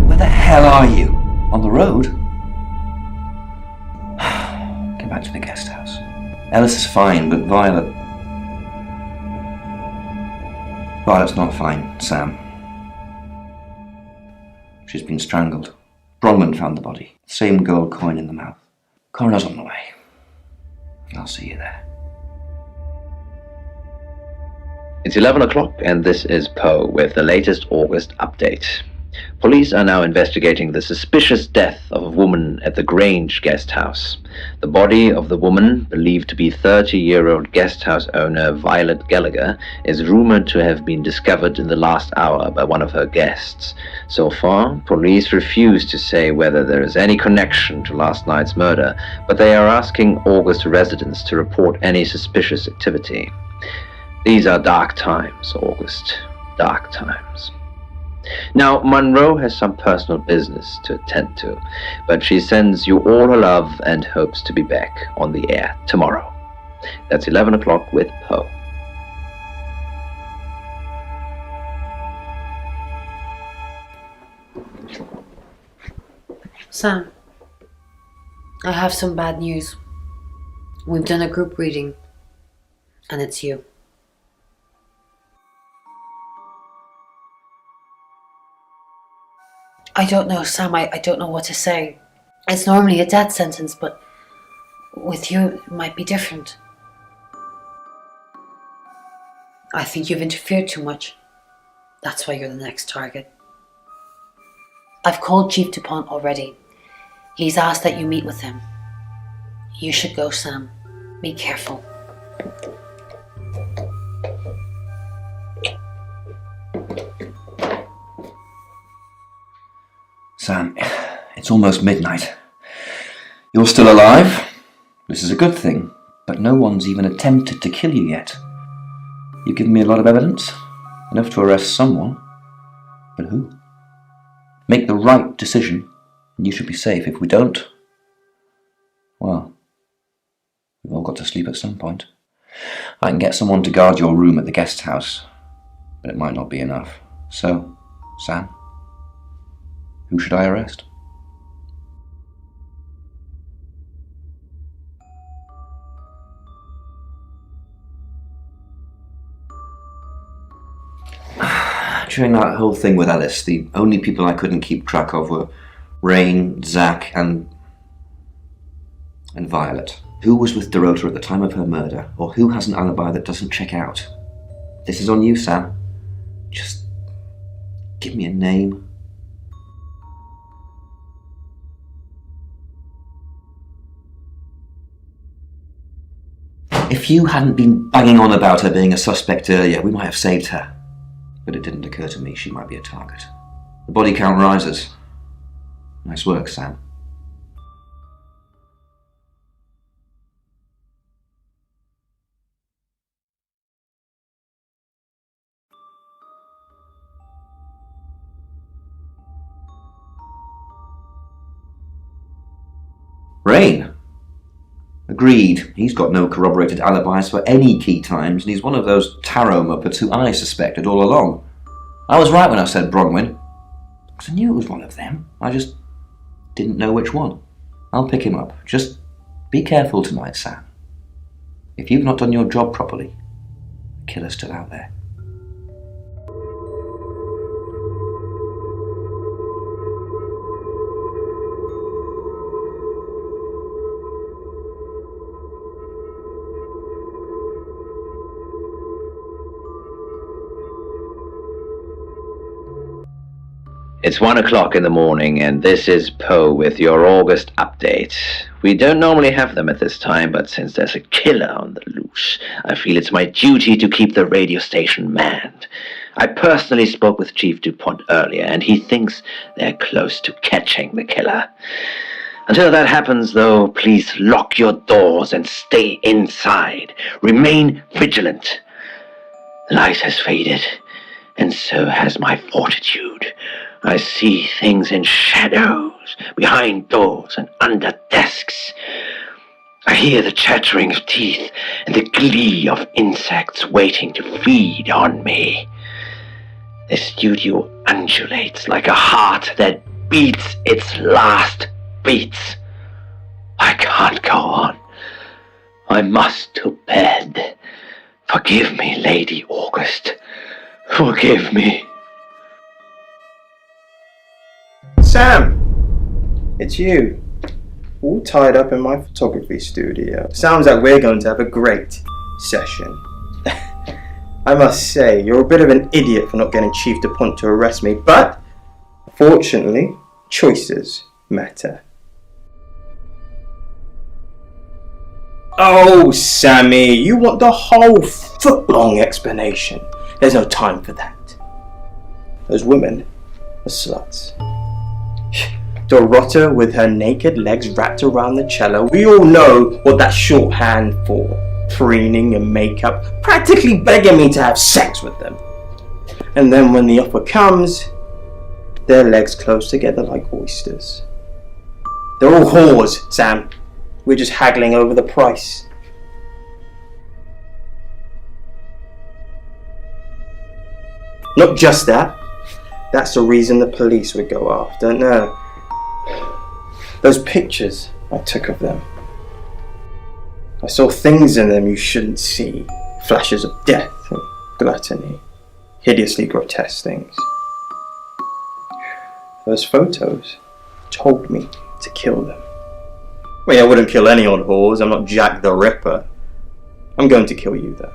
Where the hell are you? On the road? Get back to the guest house. Ellis is fine, but Violet's not fine, Sam. She's been strangled. Bronwyn found the body. Same gold coin in the mouth. Coroner's on the way. I'll see you there. It's 11 o'clock, and this is Poe with the latest August update. Police are now investigating the suspicious death of a woman at the Grange guest house. The body of the woman, believed to be 30-year-old guest house owner Violet Gallagher, is rumored to have been discovered in the last hour by one of her guests. So far, police refuse to say whether there is any connection to last night's murder, but they are asking August residents to report any suspicious activity. These are dark times, August. Dark times. Now, Monroe has some personal business to attend to, but she sends you all her love and hopes to be back on the air tomorrow. That's 11 o'clock with Poe. Sam, I have some bad news. We've done a group reading, and it's you. I don't know, Sam, I don't know what to say. It's normally a death sentence, but with you it might be different. I think you've interfered too much. That's why you're the next target. I've called Chief DuPont already. He's asked that you meet with him. You should go, Sam. Be careful. Sam, it's almost midnight. You're still alive. This is a good thing, but no one's even attempted to kill you yet. You've given me a lot of evidence, enough to arrest someone. But who? Make the right decision, and you should be safe. If we don't, well, we've all got to sleep at some point. I can get someone to guard your room at the guest house, but it might not be enough. So, Sam, who should I arrest? During that whole thing with Alice, the only people I couldn't keep track of were Rain, Zach, and Violet. Who was with DOROTA at the time of her murder, or who has an alibi that doesn't check out? This is on you, Sam. Just give me a name. If you hadn't been banging on about her being a suspect earlier, we might have saved her. But it didn't occur to me she might be a target. The body count rises. Nice work, Sam. Rain. Agreed. He's got no corroborated alibis for any key times, and he's one of those tarot muppets who I suspected all along. I was right when I said Bronwyn, because I knew it was one of them. I just didn't know which one. I'll pick him up. Just be careful tonight, Sam. If you've not done your job properly, the killer's still out there. It's 1 o'clock in the morning, and this is Poe with your August update. We don't normally have them at this time, but since there's a killer on the loose, I feel it's my duty to keep the radio station manned. I personally spoke with Chief DuPont earlier, and he thinks they're close to catching the killer. Until that happens, though, please lock your doors and stay inside. Remain vigilant. The light has faded, and so has my fortitude. I see things in shadows, behind doors and under desks. I hear the chattering of teeth and the glee of insects waiting to feed on me. The studio undulates like a heart that beats its last beats. I can't go on. I must to bed. Forgive me, Lady August. Forgive me. Sam! It's you. All tied up in my photography studio. Sounds like we're going to have a great session. I must say, you're a bit of an idiot for not getting Chief DuPont to arrest me, but fortunately, choices matter. Oh, Sammy, you want the whole foot-long explanation. There's no time for that. Those women are sluts. DOROTA with her naked legs wrapped around the cello. We all know what that's shorthand for. Preening and makeup, practically begging me to have sex with them. And then when the offer comes, their legs close together like oysters. They're all whores, Sam. We're just haggling over the price. Not just that. That's the reason the police would go after. No. Those pictures I took of them. I saw things in them you shouldn't see. Flashes of death and gluttony. Hideously grotesque things. Those photos told me to kill them. Well, I wouldn't kill any old whores. I'm not Jack the Ripper. I'm going to kill you, though.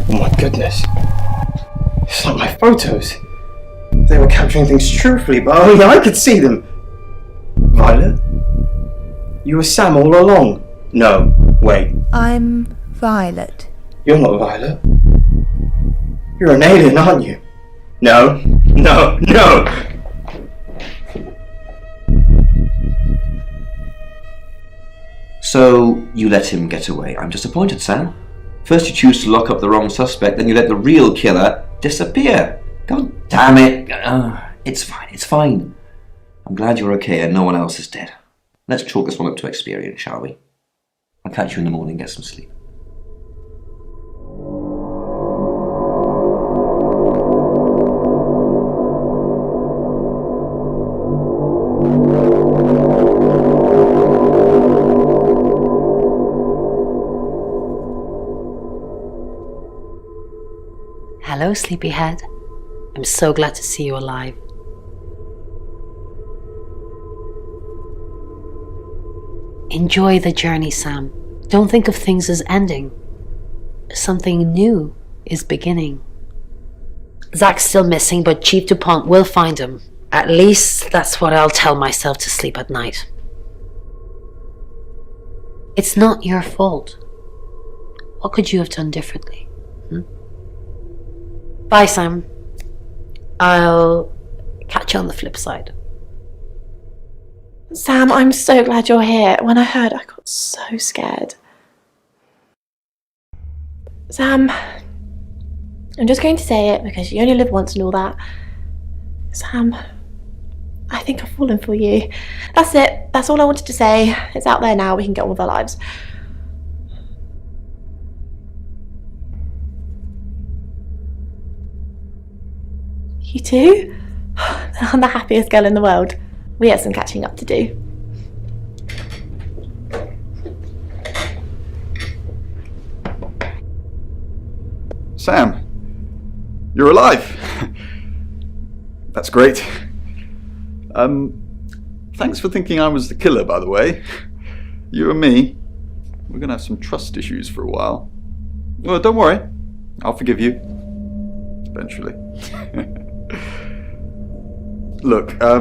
Oh my goodness. It's not my photos. They were capturing things truthfully, but only I could see them. Violet? You were Sam all along. No, wait. I'm Violet. You're not Violet. You're an alien, aren't you? No, no, no! So, you let him get away. I'm disappointed, Sam. First you choose to lock up the wrong suspect, then you let the real killer disappear. God damn it. It's fine, it's fine. I'm glad you're okay and no one else is dead. Let's chalk this one up to experience, shall we? I'll catch you in the morning, get some sleep. Hello, sleepyhead. I'm so glad to see you alive. Enjoy the journey, Sam. Don't think of things as ending. Something new is beginning. Zach's still missing, but Chief DuPont will find him. At least that's what I'll tell myself to sleep at night. It's not your fault. What could you have done differently? Bye, Sam. I'll catch you on the flip side. Sam, I'm so glad you're here. When I heard, I got so scared. Sam, I'm just going to say it because you only live once and all that. Sam, I think I've fallen for you. That's it. That's all I wanted to say. It's out there now. We can get on with our lives. You too? I'm the happiest girl in the world. We have some catching up to do. Sam, you're alive. That's great. Thanks for thinking I was the killer, by the way. You and me, we're gonna have some trust issues for a while. Well, don't worry. I'll forgive you. Eventually. Look, I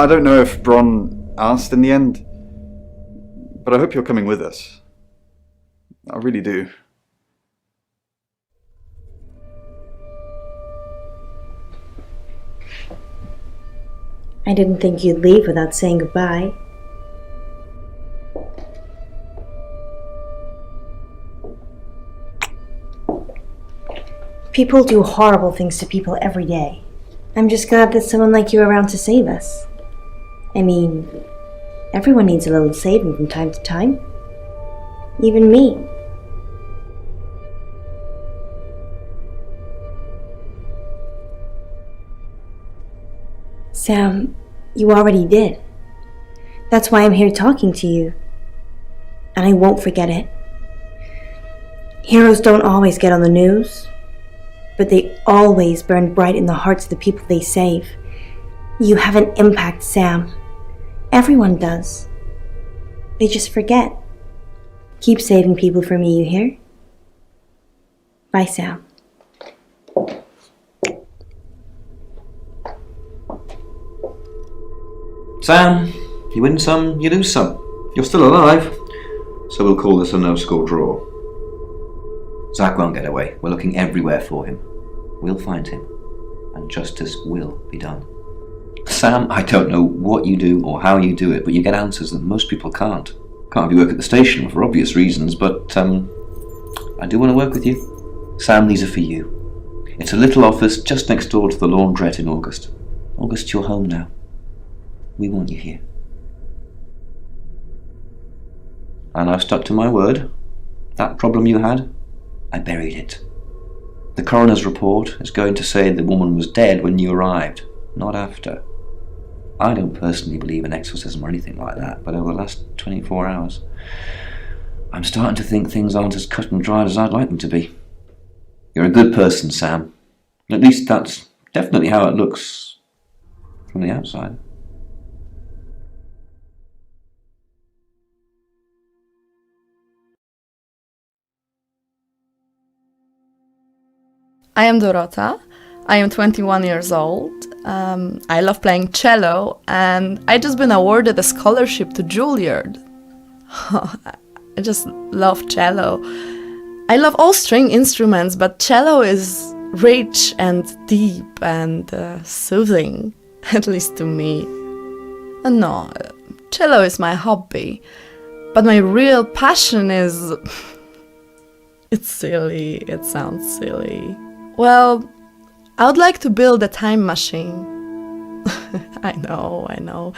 don't know if Bron asked in the end, but I hope you're coming with us. I really do. I didn't think you'd leave without saying goodbye. People do horrible things to people every day. I'm just glad there's someone like you around to save us. I mean, everyone needs a little saving from time to time. Even me. Sam, you already did. That's why I'm here talking to you. And I won't forget it. Heroes don't always get on the news, but they always burn bright in the hearts of the people they save. You have an impact, Sam. Everyone does. They just forget. Keep saving people for me, you hear? Bye, Sam. Sam, you win some, you lose some. You're still alive, so we'll call this a no-score draw. Zach won't get away. We're looking everywhere for him. We'll find him, and justice will be done. Sam, I don't know what you do or how you do it, but you get answers that most people can't. Can't have you work at the station for obvious reasons, but I do want to work with you. Sam, these are for you. It's a little office just next door to the laundrette in August. August, you're home now. We want you here. And I've stuck to my word. That problem you had, I buried it. The coroner's report is going to say the woman was dead when you arrived, not after. I don't personally believe in exorcism or anything like that, but over the last 24 hours, I'm starting to think things aren't as cut and dried as I'd like them to be. You're a good person, Sam. At least that's definitely how it looks from the outside. I am Dorota. I am 21 years old. I love playing cello, and I just been awarded a scholarship to Juilliard. I just love cello. I love all string instruments, but cello is rich and deep and soothing, at least to me. No, cello is my hobby, but my real passion is... It's silly, it sounds silly. Well, I would like to build a time machine. I know.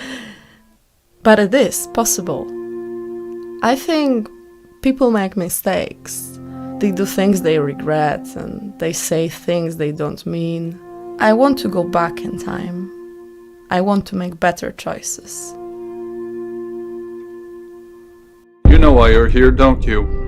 But it is possible. I think people make mistakes. They do things they regret and they say things they don't mean. I want to go back in time. I want to make better choices. You know why you're here, don't you?